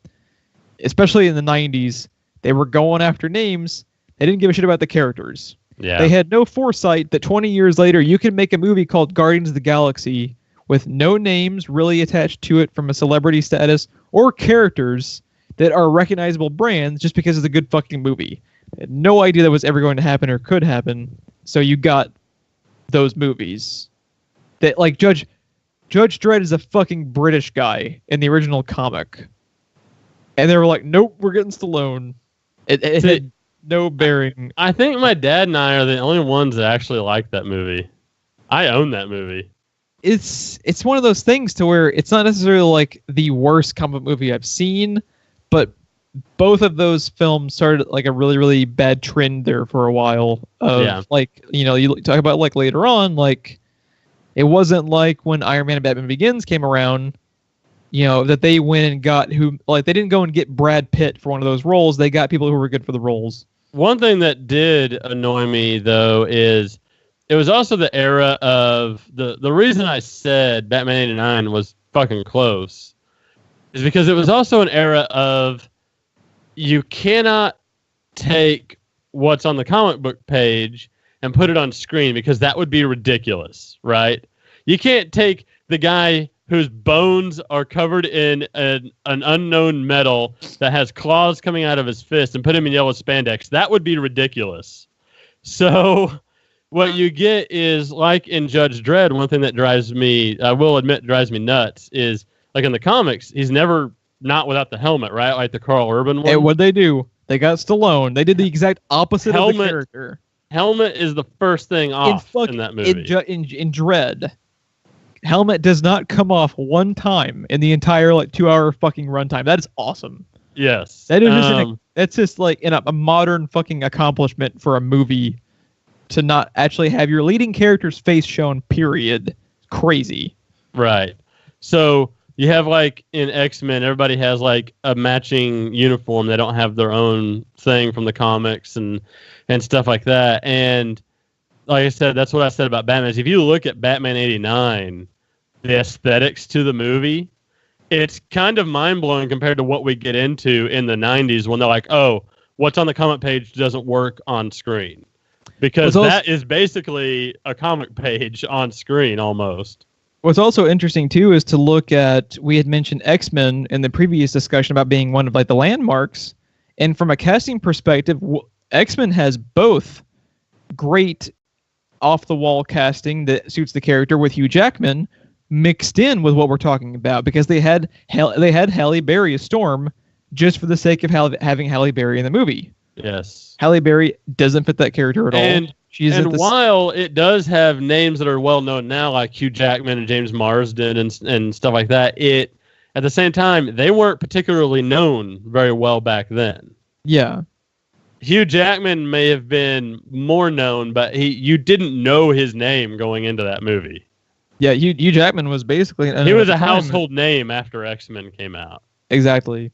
especially in the 90s, they were going after names. They didn't give a shit about the characters. Yeah. They had no foresight that 20 years later, you can make a movie called Guardians of the Galaxy with no names really attached to it from a celebrity status or characters that are recognizable brands just because it's a good fucking movie. I had no idea that was ever going to happen or could happen. So you got those movies that like Judge Dredd is a fucking British guy in the original comic. And they were like, nope, we're getting Stallone. It had no bearing. I think my dad and I are the only ones that actually like that movie. I own that movie. It's one of those things to where it's not necessarily like the worst comic movie I've seen, but both of those films started like a really, really bad trend there for a while. Like, you talk about like later on, like it wasn't like when Iron Man and Batman Begins came around, that they went and got they didn't go and get Brad Pitt for one of those roles. They got people who were good for the roles. One thing that did annoy me though is it was also the era of the reason I said Batman 89 was fucking close is because it was also an era of you cannot take what's on the comic book page and put it on screen because that would be ridiculous, right? You can't take the guy whose bones are covered in an unknown metal that has claws coming out of his fist and put him in yellow spandex. That would be ridiculous. So what you get is, like in Judge Dredd, one thing that drives me nuts is, like in the comics, he's never not without the helmet, right? Like the Carl Urban one. Hey, what'd they do? They got Stallone. They did the exact opposite of the character. Helmet is the first thing off in that movie. In Dredd, helmet does not come off one time in the entire 2-hour fucking runtime. That is awesome. Yes. That is that's just like a modern fucking accomplishment for a movie to not actually have your leading character's face shown, period. Crazy. Right. So you have like in X-Men, everybody has like a matching uniform. They don't have their own thing from the comics and stuff like that. And like I said, that's what I said about Batman. If you look at Batman 89, the aesthetics to the movie, it's kind of mind-blowing compared to what we get into in the 90s when they're like, oh, what's on the comic page doesn't work on screen. Because that is basically a comic page on screen almost. What's also interesting, too, is to look at, we had mentioned X-Men in the previous discussion about being one of like the landmarks. And from a casting perspective, X-Men has both great off-the-wall casting that suits the character with Hugh Jackman mixed in with what we're talking about, because they had Halle Berry as Storm just for the sake of having Halle Berry in the movie. Yes. Halle Berry doesn't fit that character at all. While it does have names that are well known now, like Hugh Jackman and James Marsden and stuff like that, at the same time, they weren't particularly known very well back then. Yeah. Hugh Jackman may have been more known, but you didn't know his name going into that movie. Yeah, Hugh Jackman was basically... He was a household name after X-Men came out. Exactly.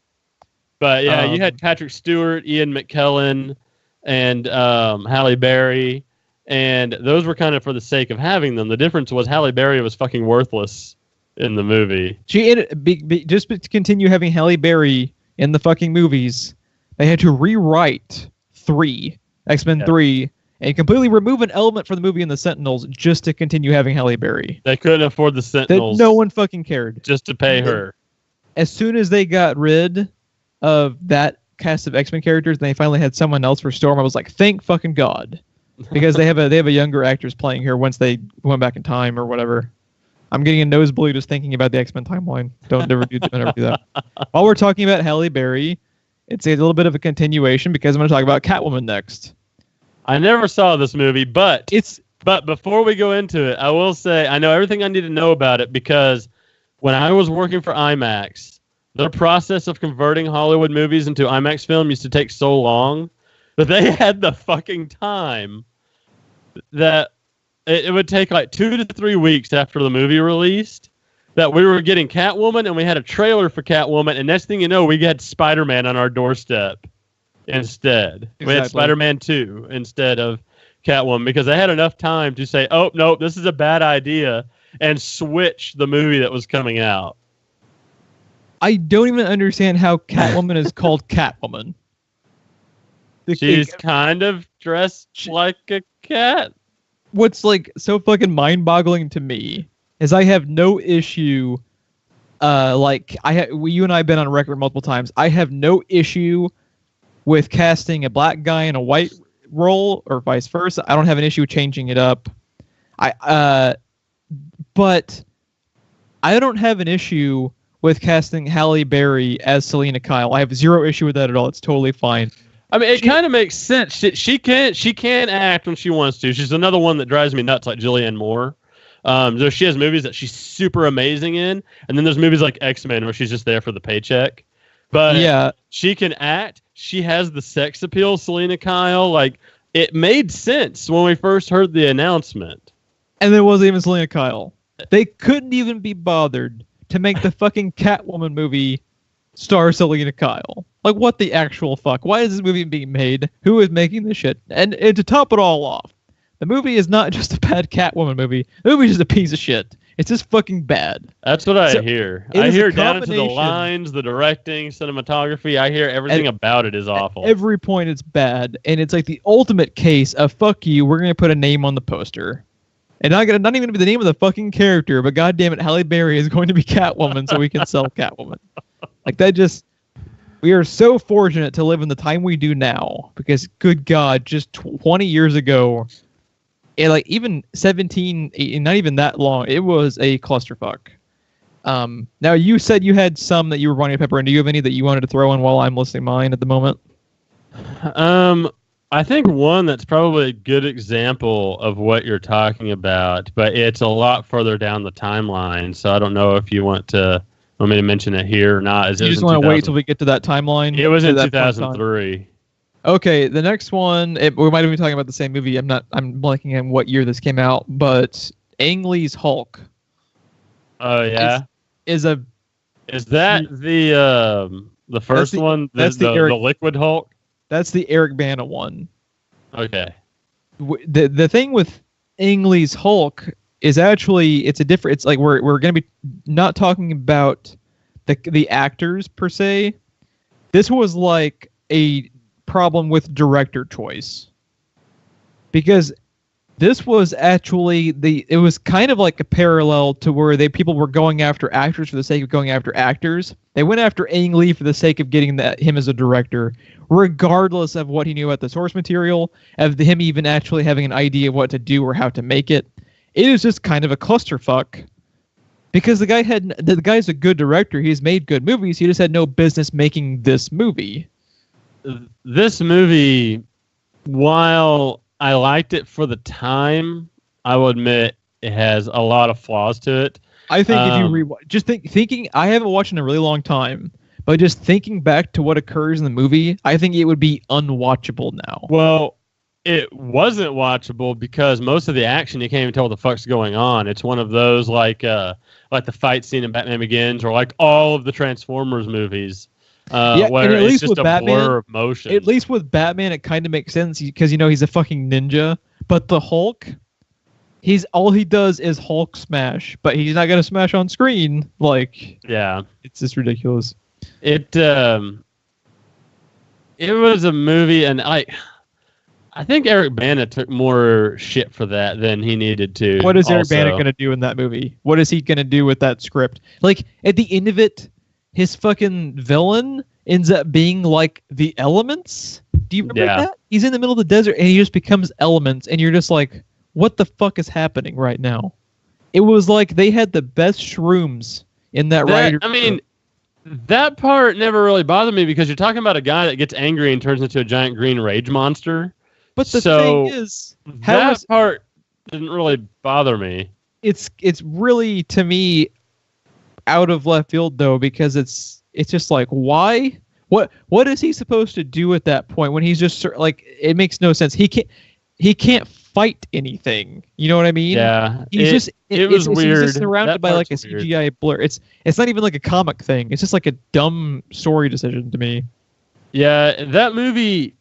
But yeah, you had Patrick Stewart, Ian McKellen, and Halle Berry, and those were kind of for the sake of having them. The difference was Halle Berry was fucking worthless in the movie. Just to continue having Halle Berry in the fucking movies, they had to rewrite X-Men 3, and completely remove an element from the movie in the Sentinels just to continue having Halle Berry. They couldn't afford the Sentinels. No one fucking cared. Just to pay her. As soon as they got rid of that cast of X-Men characters, and they finally had someone else for Storm, I was like, thank fucking God. Because they have a younger actors playing here once they went back in time or whatever. I'm getting a nosebleed just thinking about the X-Men timeline. Don't ever do that. While we're talking about Halle Berry, it's a little bit of a continuation because I'm going to talk about Catwoman next. I never saw this movie, but before we go into it, I will say I know everything I need to know about it because when I was working for IMAX, the process of converting Hollywood movies into IMAX film used to take so long that they had the fucking time that it would take like 2 to 3 weeks after the movie released that we were getting Catwoman, and we had a trailer for Catwoman, and next thing you know, we had Spider-Man on our doorstep instead. Exactly. We had Spider-Man 2 instead of Catwoman because they had enough time to say, oh, no, this is a bad idea, and switch the movie that was coming out. I don't even understand how Catwoman is called Catwoman. She's kind of dressed like a cat. What's like so fucking mind-boggling to me is I have no issue. You and I have been on record multiple times. I have no issue with casting a black guy in a white role or vice versa. I don't have an issue changing it up. But I don't have an issue with casting Halle Berry as Selena Kyle. I have zero issue with that at all. It's totally fine. I mean, it kind of makes sense. She can act when she wants to. She's another one that drives me nuts, like Julianne Moore. So she has movies that she's super amazing in, and then there's movies like X-Men where she's just there for the paycheck. But yeah, she can act. She has the sex appeal, Selena Kyle. Like, it made sense when we first heard the announcement. And there wasn't even Selena Kyle. They couldn't even be bothered to make the fucking Catwoman movie star Selena Kyle. Like, what the actual fuck? Why is this movie being made? Who is making this shit? And to top it all off, the movie is not just a bad Catwoman movie. The movie is just a piece of shit. It's just fucking bad. That's what I hear. I hear down to the lines, the directing, cinematography. I hear everything about it is awful. At every point it's bad. And it's like the ultimate case of fuck you, we're going to put a name on the poster. And not even going to be the name of the fucking character, but goddammit, Halle Berry is going to be Catwoman so we can sell Catwoman. Like, that just... We are so fortunate to live in the time we do now, because good God, just 20 years ago, and like even 17, 18, not even that long, it was a clusterfuck. Now, you said you had some that you were wanting to pepper in. Do you have any that you wanted to throw in while I'm listing mine at the moment? I think one that's probably a good example of what you're talking about, but it's a lot further down the timeline, so I don't know if you want me to mention it here or not. You just want to wait till we get to that timeline? It was in 2003. Okay, the next one, we might have been talking about the same movie. I'm blanking on what year this came out, but Ang Lee's Hulk. Oh yeah, is that the first one? That's the Liquid Hulk. That's the Eric Bana one. Okay. The thing with Ang Lee's Hulk is actually it's like we're going to be not talking about the actors per se. This was like a problem with director choice, because This was actually it was kind of like a parallel to where people were going after actors for the sake of going after actors. They went after Ang Lee for the sake of getting him as a director, regardless of what he knew about the source material, of him even actually having an idea of what to do or how to make it. It is just kind of a clusterfuck. Because the guy's a good director, he's made good movies, he just had no business making this movie. This movie, while I liked it for the time, I will admit it has a lot of flaws to it. I think if you thinking, I haven't watched in a really long time, but just thinking back to what occurs in the movie, I think it would be unwatchable now. Well, it wasn't watchable because most of the action you can't even tell what the fuck's going on. It's one of those like the fight scene in Batman Begins or like all of the Transformers movies. Where at it's least just with a Batman, blur of motion. At least with Batman, it kind of makes sense because he's a fucking ninja. But the Hulk, all he does is Hulk smash, but he's not gonna smash on screen. Like, yeah, it's just ridiculous. It was a movie, and I think Eric Bana took more shit for that than he needed to. What is Eric Bana gonna do in that movie? What is he gonna do with that script? Like at the end of it, his fucking villain ends up being like the Elements. Do you remember that? He's in the middle of the desert and he just becomes Elements, and you're just like, what the fuck is happening right now? It was like they had the best shrooms in that writer. I mean, that part never really bothered me because you're talking about a guy that gets angry and turns into a giant green rage monster. But the thing is, that part didn't really bother me. It's really, to me, out of left field though, because it's just like, why? What is he supposed to do at that point when he's just like, it makes no sense. He can't fight anything. You know what I mean? Yeah. He's it was weird. He's just surrounded by like a CGI blur. It's not even like a comic thing. It's just like a dumb story decision to me. Yeah, that movie,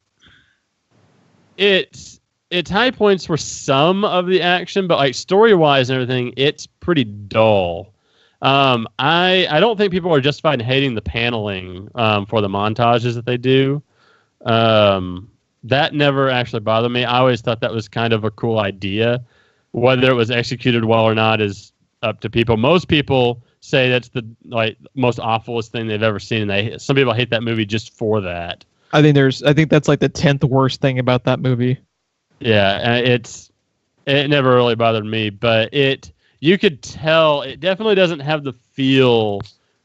its high points were some of the action, but like story-wise and everything, it's pretty dull. I don't think people are justified in hating the paneling for the montages that they do. That never actually bothered me. I always thought that was kind of a cool idea. Whether it was executed well or not is up to people. Most people say that's the most awfulest thing they've ever seen, and some people hate that movie just for that. I think that's like the 10th worst thing about that movie. Yeah, it never really bothered me, but you could tell it definitely doesn't have the feel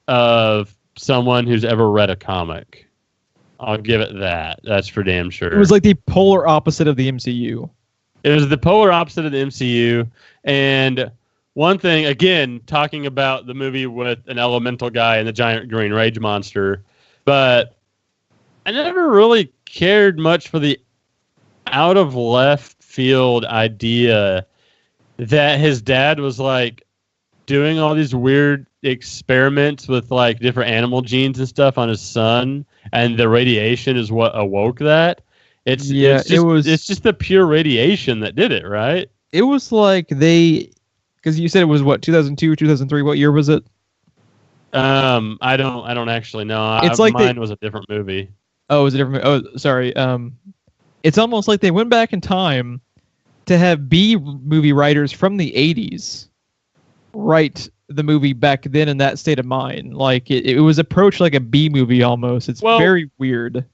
of someone who's ever read a comic. I'll give it that. That's for damn sure. It was like the polar opposite of the MCU. It was the polar opposite of the MCU. And one thing, again, talking about the movie with an elemental guy and the giant green rage monster, but I never really cared much for the out of left field idea that his dad was like doing all these weird experiments with like different animal genes and stuff on his son, and the radiation is what awoke that. It's just the pure radiation that did it, right? It was like because you said it was what, 2002 or 2003. What year was it? I don't actually know. It's like mine was a different movie. Oh, it was a different. Oh, sorry. It's almost like they went back in time to have B movie writers from the 80s write the movie back then in that state of mind. Like it was approached like a B movie almost. It's very weird.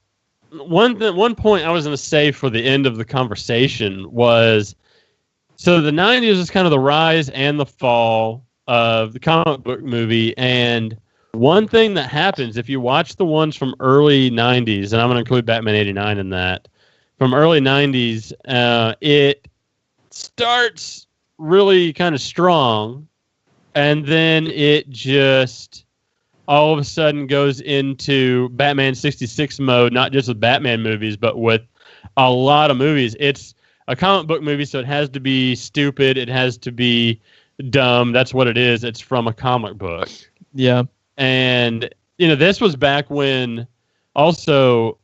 One point I was going to say for the end of the conversation was, so the 90s is kind of the rise and the fall of the comic book movie. And one thing that happens if you watch the ones from early 90s, and I'm going to include Batman 89 in that, from early 90s, it starts really kind of strong, and then it just all of a sudden goes into Batman 66 mode, not just with Batman movies, but with a lot of movies. It's a comic book movie, so it has to be stupid. It has to be dumb. That's what it is. It's from a comic book. Yeah. And, this was back when also,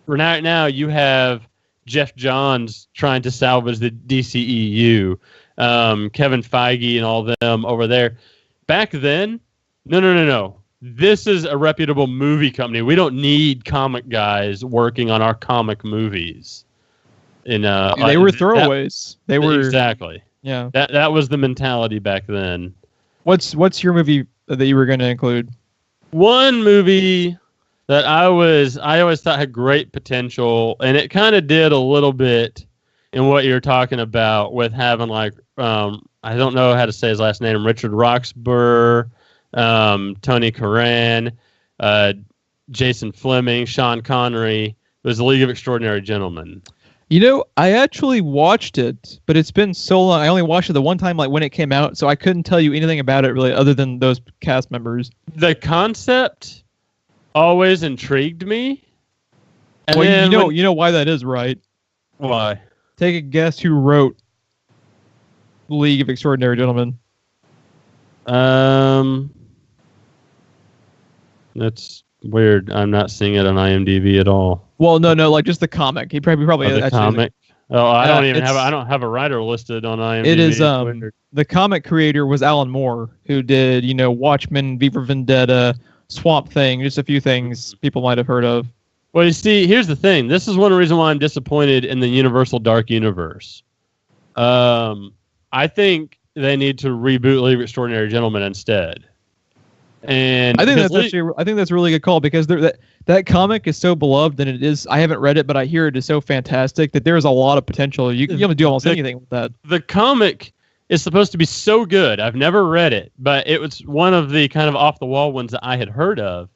right now you have Geoff Johns trying to salvage the DCEU, Kevin Feige and all them over there. Back then, no. This is a reputable movie company. We don't need comic guys working on our comic movies. They were throwaways. They were exactly. Yeah. That was the mentality back then. What's your movie that you were going to include? One movie that I always thought had great potential, and it kind of did a little bit in what you're talking about with having like I don't know how to say his last name, Richard Roxburgh, Tony Curran, Jason Fleming, Sean Connery. It was The League of Extraordinary Gentlemen. You know, I actually watched it, but it's been so long. I only watched it the one time, like when it came out, so I couldn't tell you anything about it really, other than those cast members. The concept always intrigued me. And well, you know why that is, right? Why? Take a guess who wrote League of Extraordinary Gentlemen. That's weird. I'm not seeing it on IMDb at all. Well, no, like just the comic. He probably the comic. I don't have a writer listed on IMDb. It is the comic creator was Alan Moore, who did Watchmen, V for Vendetta, Swamp Thing, just a few things people might have heard of. Well, you see, here's the thing. This is one reason why I'm disappointed in the Universal Dark Universe. I think they need to reboot League of Extraordinary Gentlemen instead. And I think that's a really good call, because that comic is so beloved, and it is. I haven't read it, but I hear it is so fantastic that there's a lot of potential. You can do almost anything with that. The comic is supposed to be so good. I've never read it, but it was one of the kind of off the wall ones that I had heard of.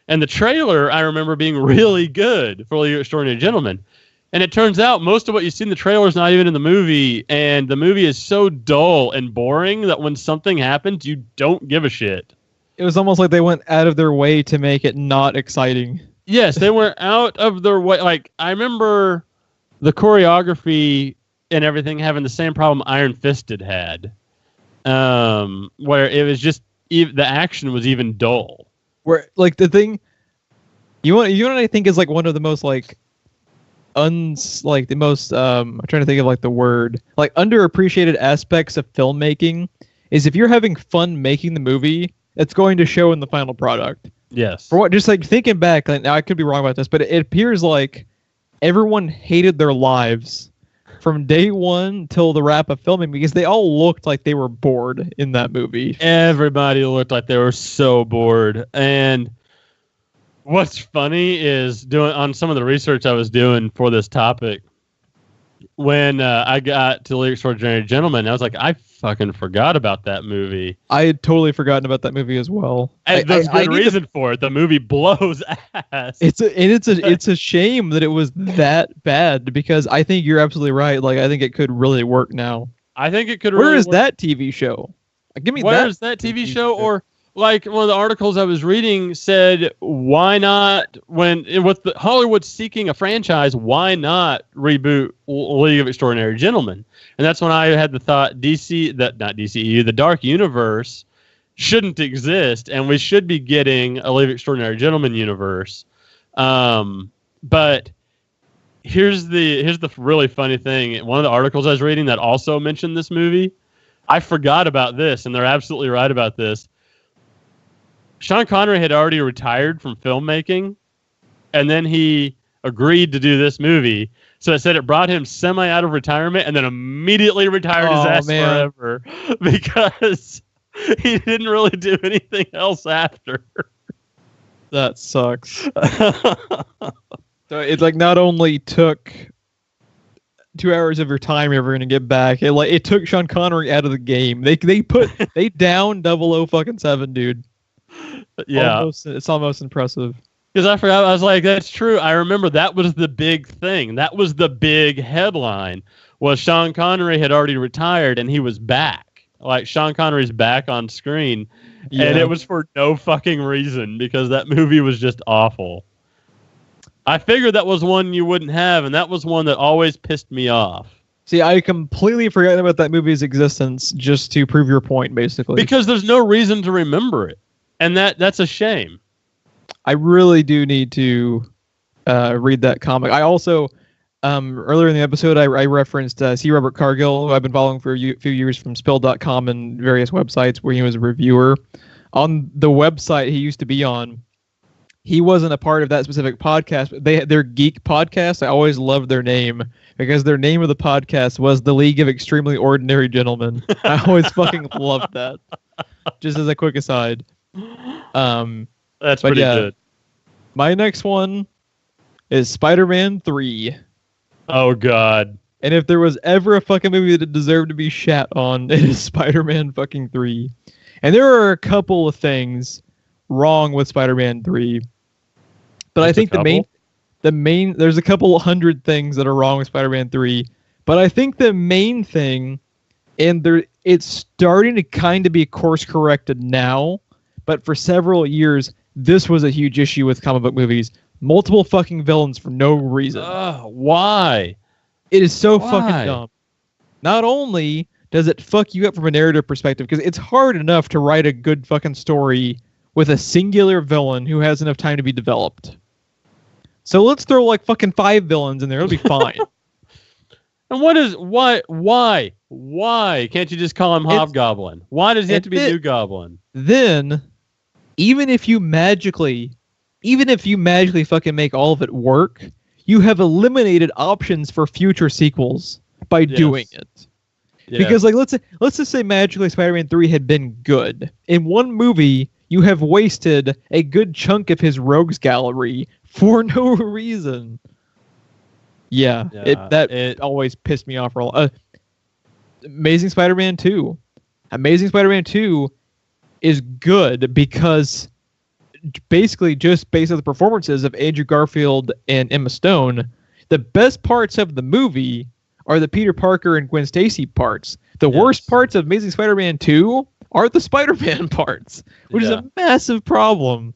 And the trailer I remember being really good for League of Extraordinary Gentlemen. And it turns out most of what you see in the trailer is not even in the movie, and the movie is so dull and boring that when something happens, you don't give a shit. It was almost like they went out of their way to make it not exciting. Yes, they went out of their way. Like, I remember the choreography and everything having the same problem Iron Fisted had, where it was just the action was even dull. Where like the thing, you want what I think is like one of the most like I'm trying to think of like the word, like underappreciated aspects of filmmaking is if you're having fun making the movie, it's going to show in the final product. Yes. For what? Just like thinking back, like, now I could be wrong about this, but it appears like everyone hated their lives from day one till the wrap of filming, because they all looked like they were bored in that movie. Everybody looked like they were so bored. And what's funny is doing on some of the research I was doing for this topic, when I got to League of Extraordinary Gentlemen, I was like, I fucking forgot about that movie. I had totally forgotten about that movie as well. And there's good reason for it. The movie blows ass. It's a shame that it was that bad, because I think you're absolutely right. Like, I think it could really work now. I think it could. Where is that TV show? Give me that. Where is that TV show? Or like one of the articles I was reading said, why not, with Hollywood seeking a franchise, why not reboot League of Extraordinary Gentlemen? And that's when I had the thought, the Dark Universe shouldn't exist, and we should be getting a League of Extraordinary Gentlemen universe. But here's the really funny thing. One of the articles I was reading that also mentioned this movie, I forgot about this, and they're absolutely right about this. Sean Connery had already retired from filmmaking, and then he agreed to do this movie. So it said it brought him semi out of retirement, and then immediately retired his ass forever, because he didn't really do anything else after. That sucks. So it's like not only took 2 hours of your time you're ever going to get back, it took Sean Connery out of the game. They downed 007, dude. Yeah, it's almost impressive. Because I forgot, I was like, that's true. I remember that was the big thing. That was the big headline. Was Sean Connery had already retired and he was back. Like, Sean Connery's back on screen, and it was for no fucking reason, because that movie was just awful. I figured that was one you wouldn't have, and that was one that always pissed me off. See, I completely forgot about that movie's existence just to prove your point, basically. Because there's no reason to remember it. And that's a shame. I really do need to read that comic. I also, earlier in the episode, I referenced C. Robert Cargill, who I've been following for a few years from Spill.com and various websites where he was a reviewer. On the website he used to be on, he wasn't a part of that specific podcast. But their geek podcast. I always loved their name because their name of the podcast was The League of Extremely Ordinary Gentlemen. I always fucking loved that. Just as a quick aside. That's pretty good. My next one is Spider-Man 3. Oh, God. And if there was ever a fucking movie that deserved to be shat on, it is Spider-Man fucking 3. And there are a couple of things wrong with Spider-Man 3. But I think the main there's a couple hundred things that are wrong with Spider-Man 3. But I think the main thing, and it's starting to kind of be course corrected now, but for several years, this was a huge issue with comic book movies. Multiple fucking villains for no reason. Why? It is so fucking dumb. Not only does it fuck you up from a narrative perspective, because it's hard enough to write a good fucking story with a singular villain who has enough time to be developed. So let's throw like fucking 5 villains in there. It'll be fine. And why can't you just call him Hobgoblin? Why does he have to be New Goblin? Then, even if you magically fucking make all of it work, you have eliminated options for future sequels by doing it. Yes. Because like let's just say magically Spider-Man 3 had been good. In one movie, you have wasted a good chunk of his rogues gallery for no reason. It always pissed me off. Amazing Spider-Man 2. Amazing Spider-Man 2 is good because basically just based on the performances of Andrew Garfield and Emma Stone, the best parts of the movie are the Peter Parker and Gwen Stacy parts. The worst parts of Amazing Spider-Man 2 are the Spider-Man parts, which is a massive problem.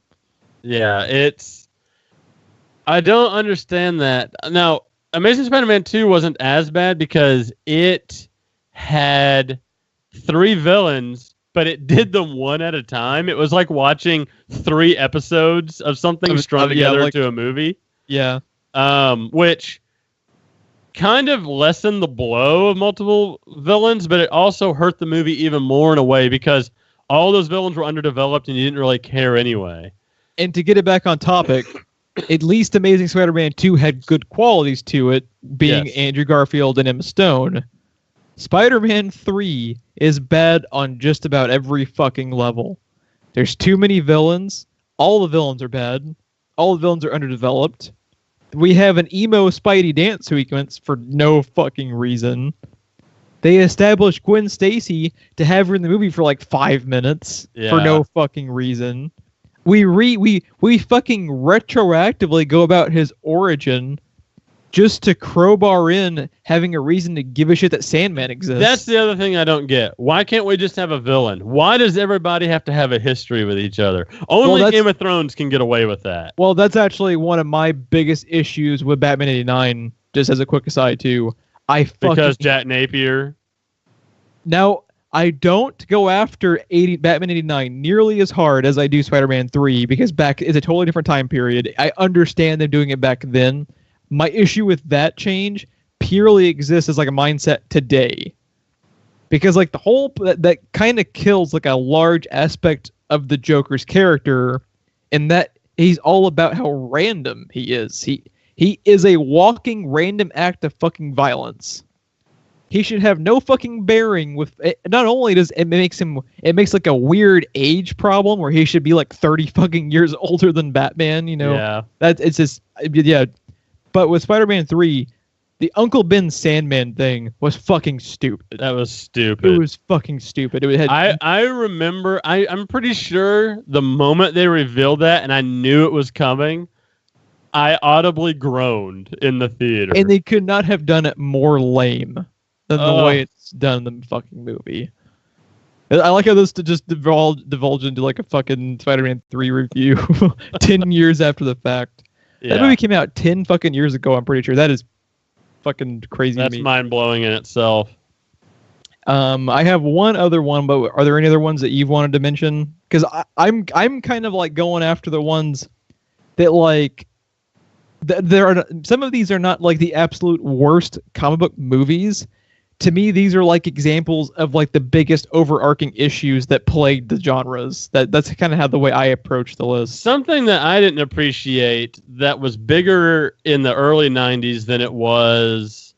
Yeah, I don't understand that. Now, Amazing Spider-Man 2 wasn't as bad because it had 3 villains, but it did them one at a time. It was like watching 3 episodes of something strung together into a movie. Yeah. Which kind of lessened the blow of multiple villains, but it also hurt the movie even more in a way because all those villains were underdeveloped and you didn't really care anyway. And to get it back on topic, at least Amazing Spider-Man 2 had good qualities to it, being Andrew Garfield and Emma Stone. Spider-Man 3 is bad on just about every fucking level. There's too many villains. All the villains are bad. All the villains are underdeveloped. We have an emo Spidey dance sequence for no fucking reason. They established Gwen Stacy to have her in the movie for like 5 minutes for no fucking reason. We fucking retroactively go about his origin just to crowbar in having a reason to give a shit that Sandman exists. That's the other thing I don't get. Why can't we just have a villain? Why does everybody have to have a history with each other? Only Game of Thrones can get away with that. Well, that's actually one of my biggest issues with Batman 89, just as a quick aside, too. Because Jack Napier? Now, I don't go after Batman 89 nearly as hard as I do Spider-Man 3, because back is a totally different time period. I understand them doing it back then. My issue with that change purely exists as like a mindset today. Because like the whole that kind of kills like a large aspect of the Joker's character, in that he's all about how random he is. He is a walking random act of fucking violence. He should have no fucking bearing with it. Not only does it makes like a weird age problem where he should be like 30 fucking years older than Batman, you know. Yeah. But with Spider-Man 3, the Uncle Ben Sandman thing was fucking stupid. That was stupid. It was fucking stupid. I remember, I'm pretty sure the moment they revealed that and I knew it was coming, I audibly groaned in the theater. And they could not have done it more lame than the way it's done in the fucking movie. I like how this to just divulge into like a fucking Spider-Man 3 review 10 years after the fact. Yeah. That movie came out 10 fucking years ago, I'm pretty sure. That is fucking crazy to me. That's mind-blowing in itself. I have one other one, but are there any other ones that you've wanted to mention? Because I'm kind of like going after the ones that like... There are some of these are not like the absolute worst comic book movies. to me, these are like examples of like the biggest overarching issues that plagued the genres. That's kind of how the way I approach the list. Something that I didn't appreciate that was bigger in the early 90s than it was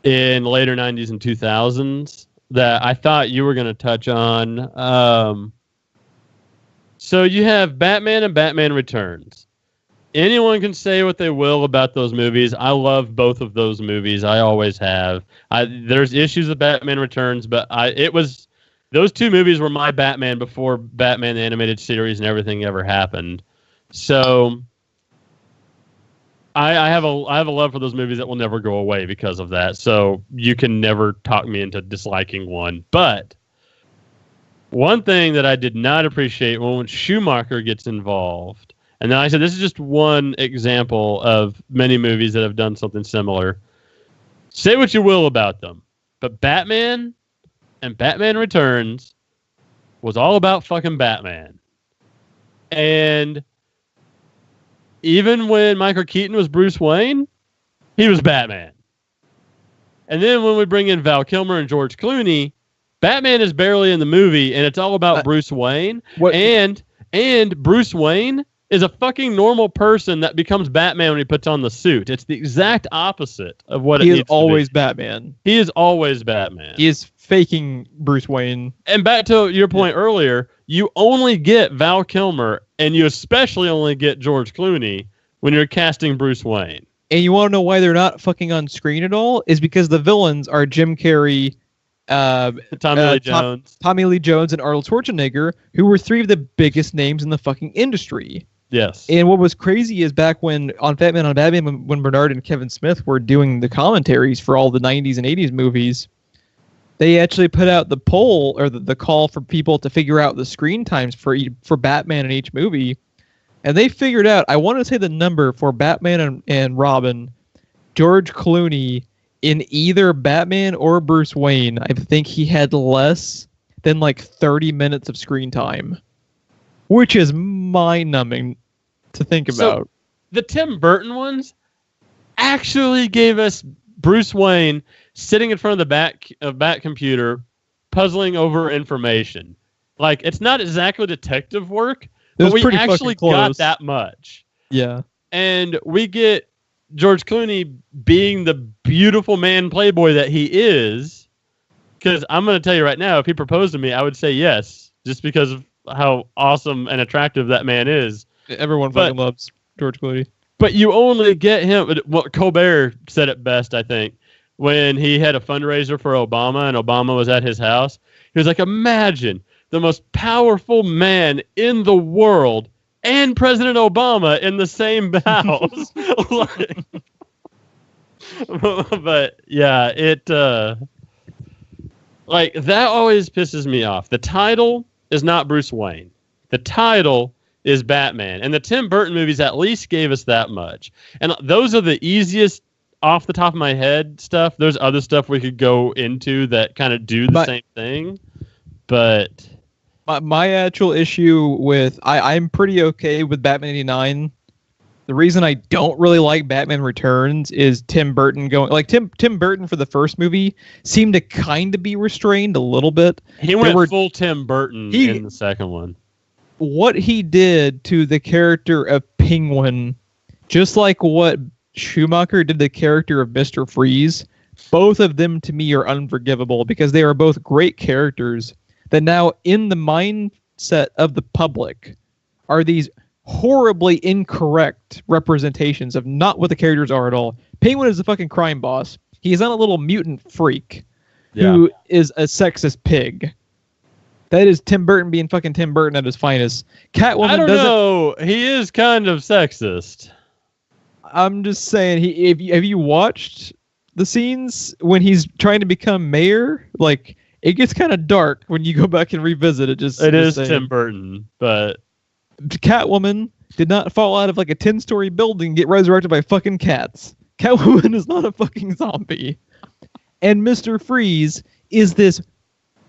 in later 90s and 2000s that I thought you were going to touch on. So you have Batman and Batman Returns. Anyone can say what they will about those movies. I love both of those movies. I always have. There's issues with Batman Returns, but those two movies were my Batman before Batman the Animated Series and everything ever happened. So I have a love for those movies that will never go away because of that. So you can never talk me into disliking one. But one thing that I did not appreciate when Schumacher gets involved, and then I said this is just one example of many movies that have done something similar. Say what you will about them, but Batman and Batman Returns was all about fucking Batman. And even when Michael Keaton was Bruce Wayne, he was Batman. And then when we bring in Val Kilmer and George Clooney, Batman is barely in the movie, and it's all about Bruce Wayne. And Bruce Wayne is a fucking normal person that becomes Batman when he puts on the suit. It's the exact opposite of what he is always Batman. He is always Batman. He is faking Bruce Wayne. And back to your point earlier, you only get Val Kilmer, and you especially only get George Clooney when you're casting Bruce Wayne. And you want to know why they're not fucking on screen at all? Is because the villains are Jim Carrey, Tommy Lee Jones, and Arnold Schwarzenegger, who were three of the biggest names in the fucking industry. Yes. And what was crazy is back when on Batman, when Bernard and Kevin Smith were doing the commentaries for all the 90s and 80s movies, they actually put out the poll or the call for people to figure out the screen times for Batman in each movie. And they figured out, I want to say the number for Batman and Robin, George Clooney, in either Batman or Bruce Wayne, I think he had less than like 30 minutes of screen time, which is mind-numbing to think about. So, the Tim Burton ones actually gave us Bruce Wayne sitting in front of the back computer, puzzling over information. Like, it's not exactly detective work, but we actually got that much. Yeah. And we get George Clooney being the beautiful man playboy that he is. Because I'm going to tell you right now, if he proposed to me, I would say yes, just because of how awesome and attractive that man is. Everyone fucking loves George Clooney. But you only get him. Well, Colbert said it best, I think, when he had a fundraiser for Obama and Obama was at his house. He was like, imagine the most powerful man in the world and President Obama in the same house. But yeah, it like that always pisses me off. The title is not Bruce Wayne. The title is Batman. And the Tim Burton movies at least gave us that much. And those are the easiest off the top of my head stuff. There's other stuff we could go into that kind of do the same thing. But my actual issue with I'm pretty okay with Batman 89. The reason I don't really like Batman Returns is Tim Burton going like Tim Burton for the first movie seemed to kind of be restrained a little bit. He went full Tim Burton in the second one. What he did to the character of Penguin, just like what Schumacher did the character of Mr. Freeze, both of them to me are unforgivable because they are both great characters that now in the mindset of the public are these horribly incorrect representations of not what the characters are at all. Penguin is a fucking crime boss. He is not a little mutant freak who is a sexist pig. That is Tim Burton being fucking Tim Burton at his finest. Catwoman. I don't know. He is kind of sexist. I'm just saying. Have you watched the scenes when he's trying to become mayor? Like it gets kind of dark when you go back and revisit it. It is Tim Burton, but Catwoman did not fall out of like a 10-story building and get resurrected by fucking cats. Catwoman is not a fucking zombie. And Mr. Freeze is this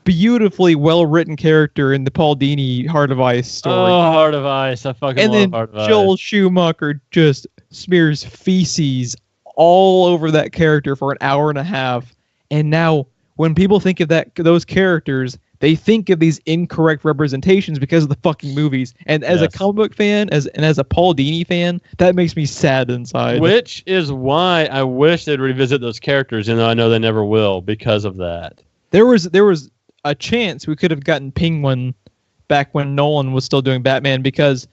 beautifully well-written character in the Paul Dini Heart of Ice story. Oh, Heart of Ice. I fucking love Heart of Ice. And then Joel Schumacher just smears feces all over that character for an hour and a half. And now when people think of those characters, they think of these incorrect representations because of the fucking movies. And as a comic book fan, as a Paul Dini fan, that makes me sad inside. Which is why I wish they'd revisit those characters, and I know they never will because of that. There was a chance we could have gotten Penguin back when Nolan was still doing Batman, because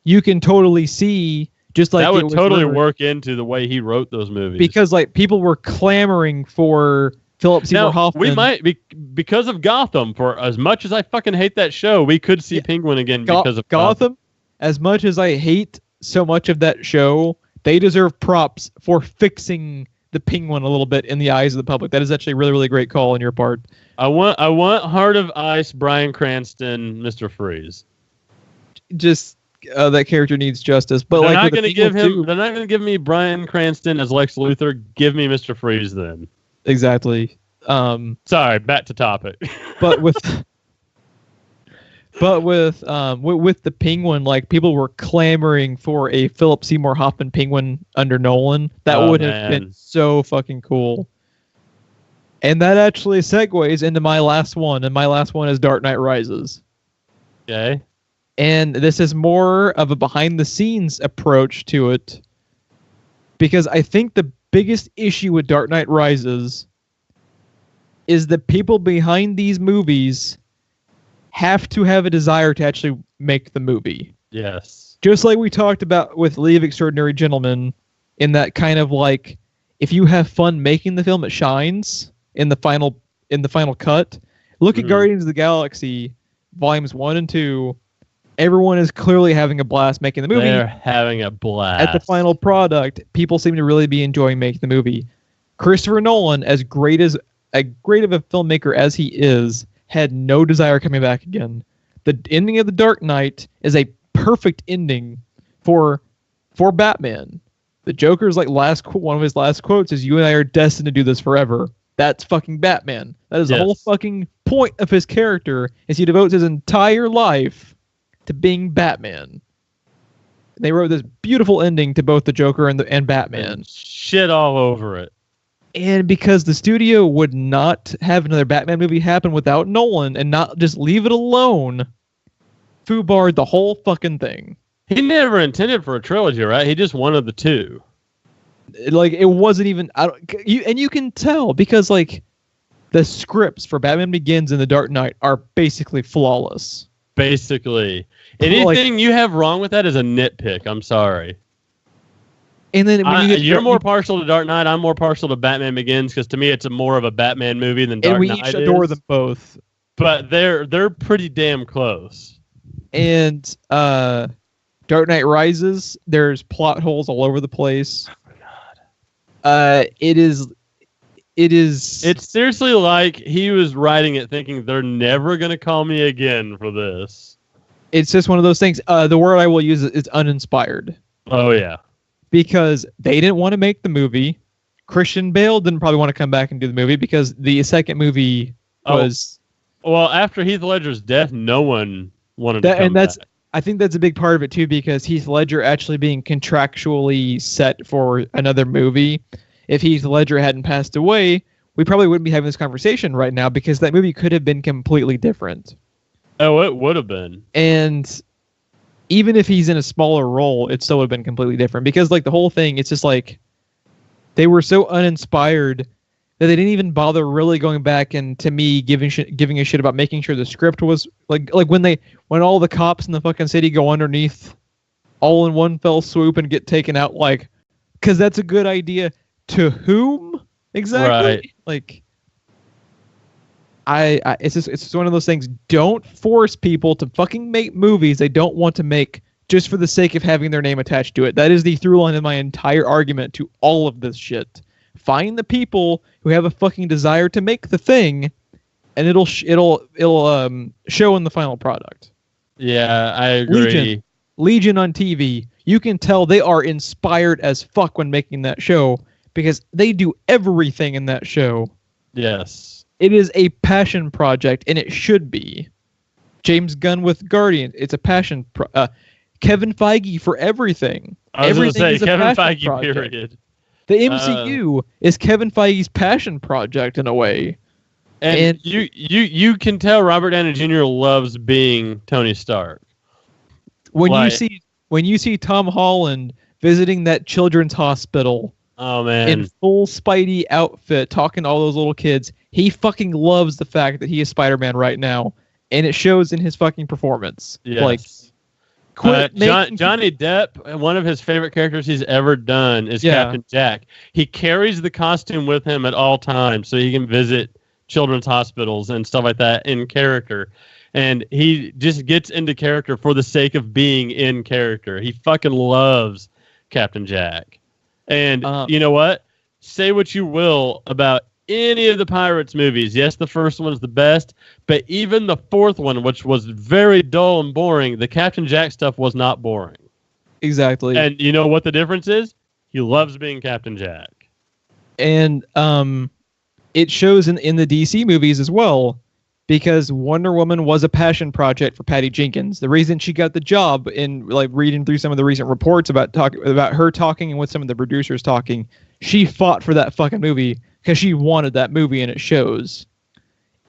you can totally see, just like that would totally work into the way he wrote those movies. Because like people were clamoring for Philip Seymour Hoffman. We might be because of Gotham. For as much as I fucking hate that show, we could see Penguin again because of Gotham. As much as I hate so much of that show, they deserve props for fixing the Penguin a little bit in the eyes of the public. That is actually a really, really great call on your part. I want Heart of Ice, Bryan Cranston, Mr. Freeze. Just that character needs justice, but they're like not going to give him. They're not going to give me Bryan Cranston as Lex Luthor. Give me Mr. Freeze then. Exactly. Sorry, back to topic. But with the Penguin, like people were clamoring for a Philip Seymour Hoffman Penguin under Nolan. That would have been so fucking cool. And that actually segues into my last one, and my last one is Dark Knight Rises. Okay. And this is more of a behind-the-scenes approach to it, because I think the biggest issue with Dark Knight Rises is the people behind these movies have to have a desire to actually make the movie. Yes. Just like we talked about with League of Extraordinary Gentlemen, in that kind of like, if you have fun making the film, it shines in the final cut. Look at Guardians of the Galaxy Volumes 1 and 2. Everyone is clearly having a blast making the movie. They're having a blast. At the final product, people seem to really be enjoying making the movie. Christopher Nolan, as great of a filmmaker as he is, had no desire coming back again. The ending of The Dark Knight is a perfect ending for Batman. The Joker's like one of his last quotes is, "You and I are destined to do this forever." That's fucking Batman. That is the whole fucking point of his character, is he devotes his entire life to being Batman. They wrote this beautiful ending to both the Joker and Batman. And shit all over it. And because the studio would not have another Batman movie happen without Nolan and not just leave it alone, foobarred the whole fucking thing. He never intended for a trilogy, right? He just wanted the two. Like, it wasn't even... you can tell, because like the scripts for Batman Begins and The Dark Knight are basically flawless. Basically. Anything you have wrong with that is a nitpick. I'm sorry. And then you're more partial to Dark Knight. I'm more partial to Batman Begins, because to me it's more of a Batman movie than Dark Knight is. And we each adore them both. But they're pretty damn close. And Dark Knight Rises, there's plot holes all over the place. Oh my God. It's seriously like he was writing it thinking they're never going to call me again for this. It's just one of those things. The word I will use is uninspired. Oh, yeah. Because they didn't want to make the movie. Christian Bale didn't probably want to come back and do the movie, because the second movie was... Well, after Heath Ledger's death, no one wanted to come back. I think that's a big part of it, too, because Heath Ledger actually being contractually set for another movie. If Heath Ledger hadn't passed away, we probably wouldn't be having this conversation right now, because that movie could have been completely different. Oh, it would have been. And even if he's in a smaller role, it still would have been completely different. Because like the whole thing, it's just like they were so uninspired that they didn't even bother really going back and, to me, giving a shit about making sure the script was like when all the cops in the fucking city go underneath all in one fell swoop and get taken out, like, because that's a good idea. To whom exactly? Right. Like, it's just one of those things. Don't force people to fucking make movies they don't want to make just for the sake of having their name attached to it. That is the through line of my entire argument to all of this shit. Find the people who have a fucking desire to make the thing, and it'll show in the final product. Yeah, I agree. Legion on TV. You can tell they are inspired as fuck when making that show, because they do everything in that show. Yes. It is a passion project, and it should be. James Gunn with Guardians, it's a passion Kevin Feige for everything. I was going to say, is a Kevin passion Feige, project. period. The MCU is Kevin Feige's passion project in a way. And you can tell Robert Downey Jr. loves being Tony Stark. When you see Tom Holland visiting that children's hospital, oh man, in full Spidey outfit, talking to all those little kids, he fucking loves the fact that he is Spider-Man right now, and it shows in his fucking performance. Yes. Johnny Depp, one of his favorite characters he's ever done is Captain Jack. He carries the costume with him at all times so he can visit children's hospitals and stuff like that in character. And he just gets into character for the sake of being in character. He fucking loves Captain Jack. And you know what? Say what you will about any of the Pirates movies. Yes, the first one's the best, but even the fourth one, which was very dull and boring, the Captain Jack stuff was not boring. Exactly. And you know what the difference is? He loves being Captain Jack. And it shows in the DC movies as well, because Wonder Woman was a passion project for Patty Jenkins. The reason she got the job, in like reading through some of the recent reports about her talking and with some of the producers talking, she fought for that fucking movie because she wanted that movie, and it shows.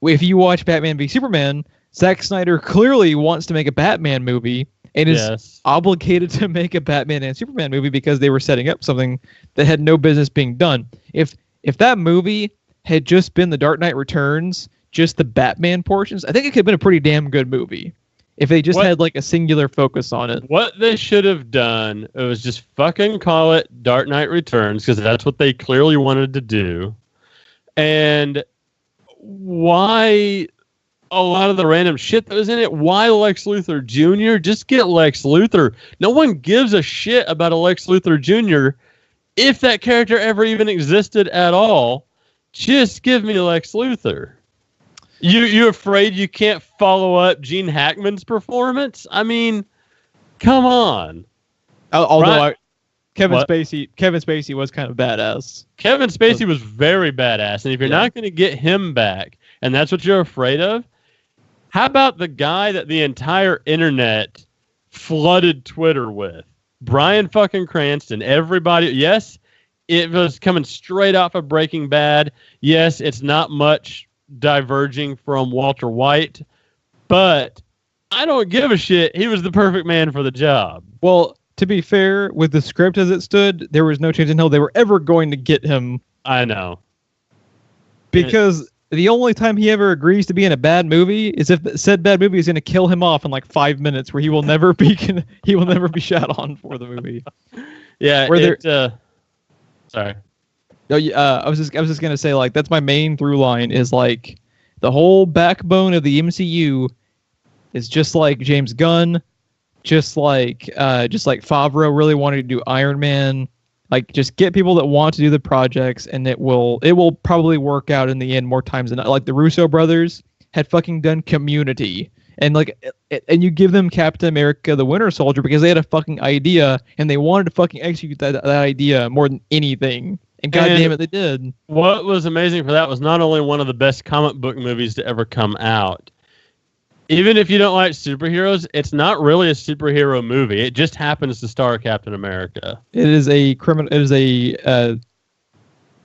If you watch Batman v Superman, Zack Snyder clearly wants to make a Batman movie and is obligated to make a Batman and Superman movie because they were setting up something that had no business being done. If that movie had just been The Dark Knight Returns, just the Batman portions, I think it could have been a pretty damn good movie if they just had like a singular focus on it. What they should have done was just fucking call it Dark Knight Returns, because that's what they clearly wanted to do. And why a lot of the random shit that was in it? Why Lex Luthor Jr.? Just get Lex Luthor. No one gives a shit about a Lex Luthor Jr. if that character ever even existed at all. Just give me Lex Luthor. You afraid you can't follow up Gene Hackman's performance? I mean, come on. Although Kevin Spacey was kind of badass. Kevin Spacey was very badass, and if you're not going to get him back, and that's what you're afraid of, how about the guy that the entire internet flooded Twitter with? Bryan fucking Cranston. Everybody, yes, it was coming straight off of Breaking Bad. Yes, it's not much diverging from Walter White, but I don't give a shit. He was the perfect man for the job. Well, to be fair, with the script as it stood, there was no chance in hell they were ever going to get him. I know. Because the only time he ever agrees to be in a bad movie is if said bad movie is going to kill him off in like 5 minutes, where he will never be shot on for the movie. Yeah. Sorry. No, I was just gonna say, like, that's my main through line is like the whole backbone of the MCU is just like James Gunn, just like Favreau really wanted to do Iron Man. Like, just get people that want to do the projects, and it will probably work out in the end more times than not. Like the Russo brothers had fucking done Community, and and you give them Captain America: The Winter Soldier because they had a fucking idea and they wanted to fucking execute that idea more than anything. And goddamn it, they did. What was amazing for that was not only one of the best comic book movies to ever come out. Even if you don't like superheroes, it's not really a superhero movie. It just happens to star Captain America. It is a criminal. It is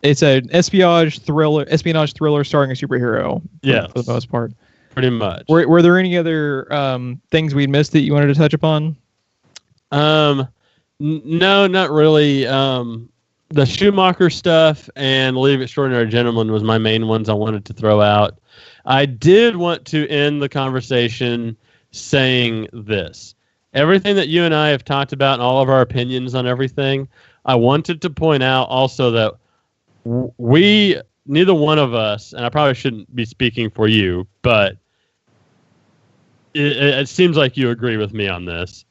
it's an espionage thriller starring a superhero. For the most part. Pretty much. Were there any other things we missed that you wanted to touch upon? No, not really. The Schumacher stuff and League of Extraordinary Gentlemen was my main ones I wanted to throw out. I did want to end the conversation saying this. Everything that you and I have talked about and all of our opinions on everything, I wanted to point out also that neither one of us, and I probably shouldn't be speaking for you, but it seems like you agree with me on this.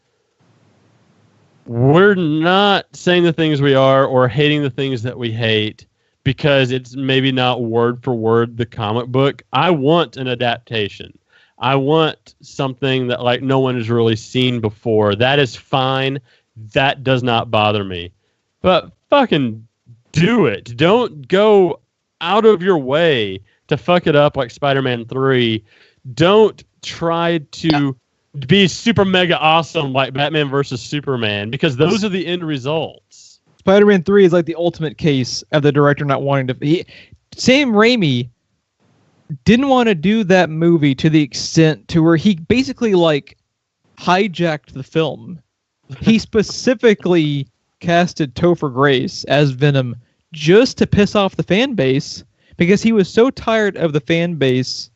We're not saying the things we are or hating the things that we hate because it's maybe not word for word the comic book. I want an adaptation. I want something that like no one has really seen before. That is fine. That does not bother me. But fucking do it. Don't go out of your way to fuck it up like Spider-Man 3. Don't try to be super mega awesome like Batman versus Superman, because those are the end results. Spider-Man 3 is like the ultimate case of the director not wanting to... Sam Raimi didn't want to do that movie to the extent to where he basically like hijacked the film. He specifically casted Topher Grace as Venom just to piss off the fan base because he was so tired of the fan base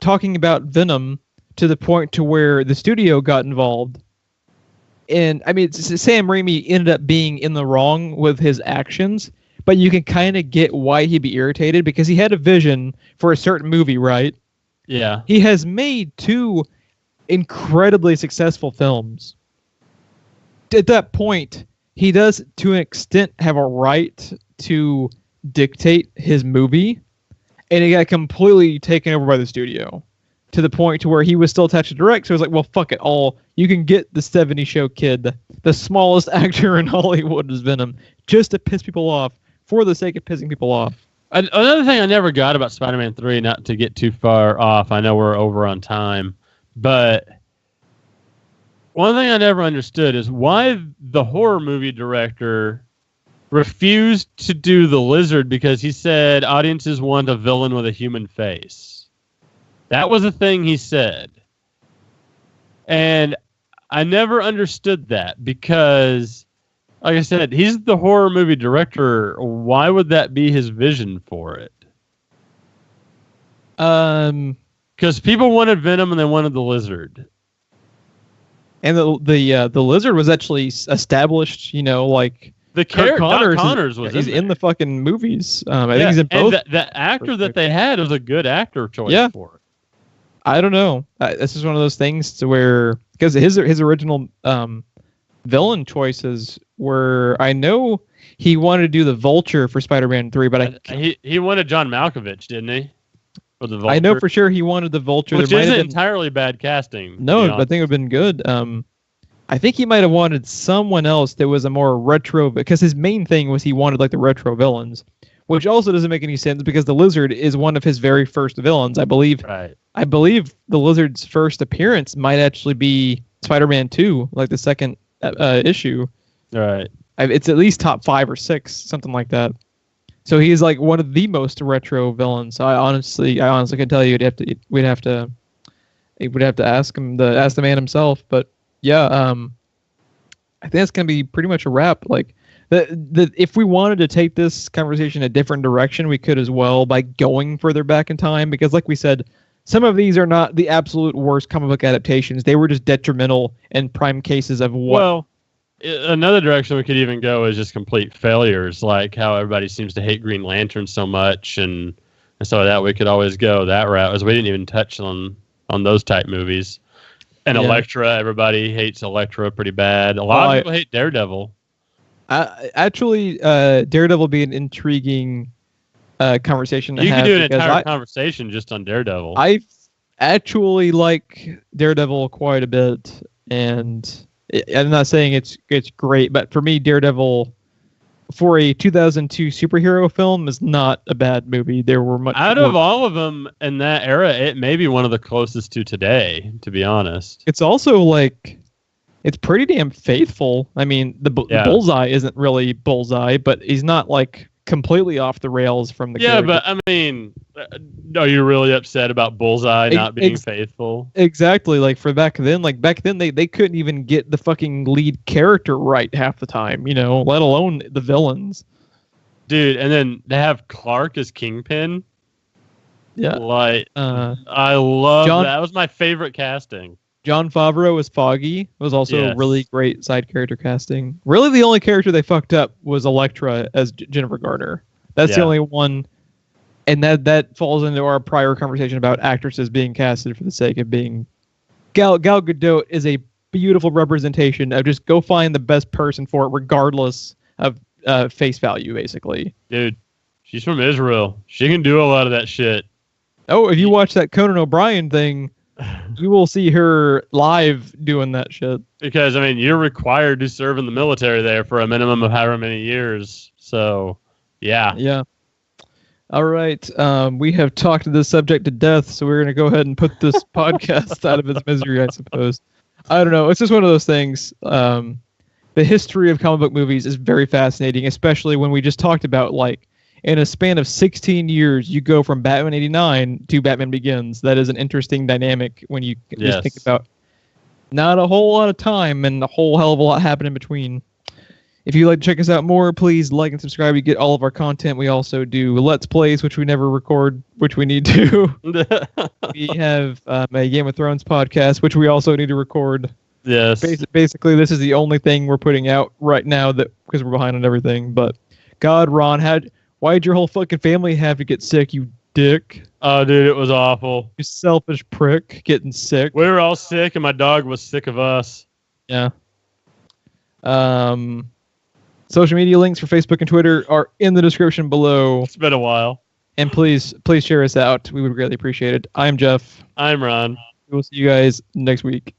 talking about Venom to the point to where the studio got involved. And I mean, Sam Raimi ended up being in the wrong with his actions, but you can kind of get why he'd be irritated because he had a vision for a certain movie, right? Yeah. He has made 2 incredibly successful films. At that point, he does, to an extent, have a right to dictate his movie, and he got completely taken over by the studio to the point to where he was still attached to direct. So it was like, well, fuck it all. You can get the 70 show kid, the smallest actor in Hollywood as Venom, just to piss people off for the sake of pissing people off. Another thing I never got about Spider-Man 3, not to get too far off, I know we're over on time, but one thing I never understood is why the horror movie director refused to do the Lizard because he said audiences want a villain with a human face. That was a thing he said. And I never understood that because, like I said, he's the horror movie director. Why would that be his vision for it? Because people wanted Venom and they wanted the Lizard. And the Lizard was actually established, you know, like the Kirk Connors was he's in the fucking movies. I think he's in both. And the actor that they had was a good actor choice for it. I don't know. This is one of those things to where because his original villain choices were, I know he wanted to do the Vulture for Spider-Man 3, but he wanted John Malkovich, didn't he? For the Vulture. I know for sure he wanted the Vulture. Which isn't entirely bad casting. No, I think it would have been good. I think he might have wanted someone else that was a more retro, because his main thing was he wanted like the retro villains, which also doesn't make any sense because the Lizard is one of his very first villains, I believe. Right. I believe the Lizard's first appearance might actually be Spider-Man 2, like the second issue. Right. It's at least top 5 or 6, something like that. So he's like one of the most retro villains. So I honestly can tell you we'd have to ask the man himself. But yeah, I think that's gonna be pretty much a wrap. Like if we wanted to take this conversation a different direction, we could as well by going further back in time, because like we said, some of these are not the absolute worst comic book adaptations. They were just detrimental and prime cases of what. Well, another direction we could even go is just complete failures, like how everybody seems to hate Green Lantern so much, and so that we could always go that route, as we didn't even touch on those type movies. And yeah. Elektra, everybody hates Elektra pretty bad. A lot of people hate Daredevil. Actually, Daredevil would be an intriguing conversation to have. You could do an entire conversation just on Daredevil. I actually like Daredevil quite a bit, and I'm not saying it's great, but for me, Daredevil, for a 2002 superhero film, is not a bad movie. There were much out of all of them in that era, it may be one of the closest to today, to be honest. It's also like, it's pretty damn faithful. I mean, the Bullseye isn't really Bullseye, but he's not like completely off the rails from the character. But I mean, are you really upset about Bullseye not being faithful? Exactly. Like back then they couldn't even get the fucking lead character right half the time, you know, let alone the villains. Dude, and then they have Clark as Kingpin. Yeah. Like, I love that. That was my favorite casting. Jon Favreau as Foggy was also a really great side character casting. Really, the only character they fucked up was Elektra as Jennifer Garner. That's the only one, and that falls into our prior conversation about actresses being casted for the sake of being. Gal Gadot is a beautiful representation of just go find the best person for it, regardless of face value, basically. Dude, she's from Israel. She can do a lot of that shit. Oh, if you watch that Conan O'Brien thing, you will see her live doing that shit. Because, I mean, you're required to serve in the military there for a minimum of however many years. So, yeah. Yeah. All right. We have talked this subject to death, so we're going to go ahead and put this podcast out of its misery, I suppose. I don't know. It's just one of those things. The history of comic book movies is very fascinating, especially when we just talked about, like, in a span of 16 years, you go from Batman 89 to Batman Begins. That is an interesting dynamic when you just think about not a whole lot of time and a whole hell of a lot happened in between. If you'd like to check us out more, please like and subscribe. You get all of our content. We also do Let's Plays, which we never record, which we need to. We have a Game of Thrones podcast, which we also need to record. Yes. Basically, this is the only thing we're putting out right now that because we're behind on everything. But God, Ron, why'd your whole fucking family have to get sick, you dick? Oh, dude, it was awful. You selfish prick, getting sick. We were all sick, and my dog was sick of us. Yeah. Social media links for Facebook and Twitter are in the description below. It's been a while. And please share us out. We would greatly appreciate it. I'm Geoff. I'm Ron. We'll see you guys next week.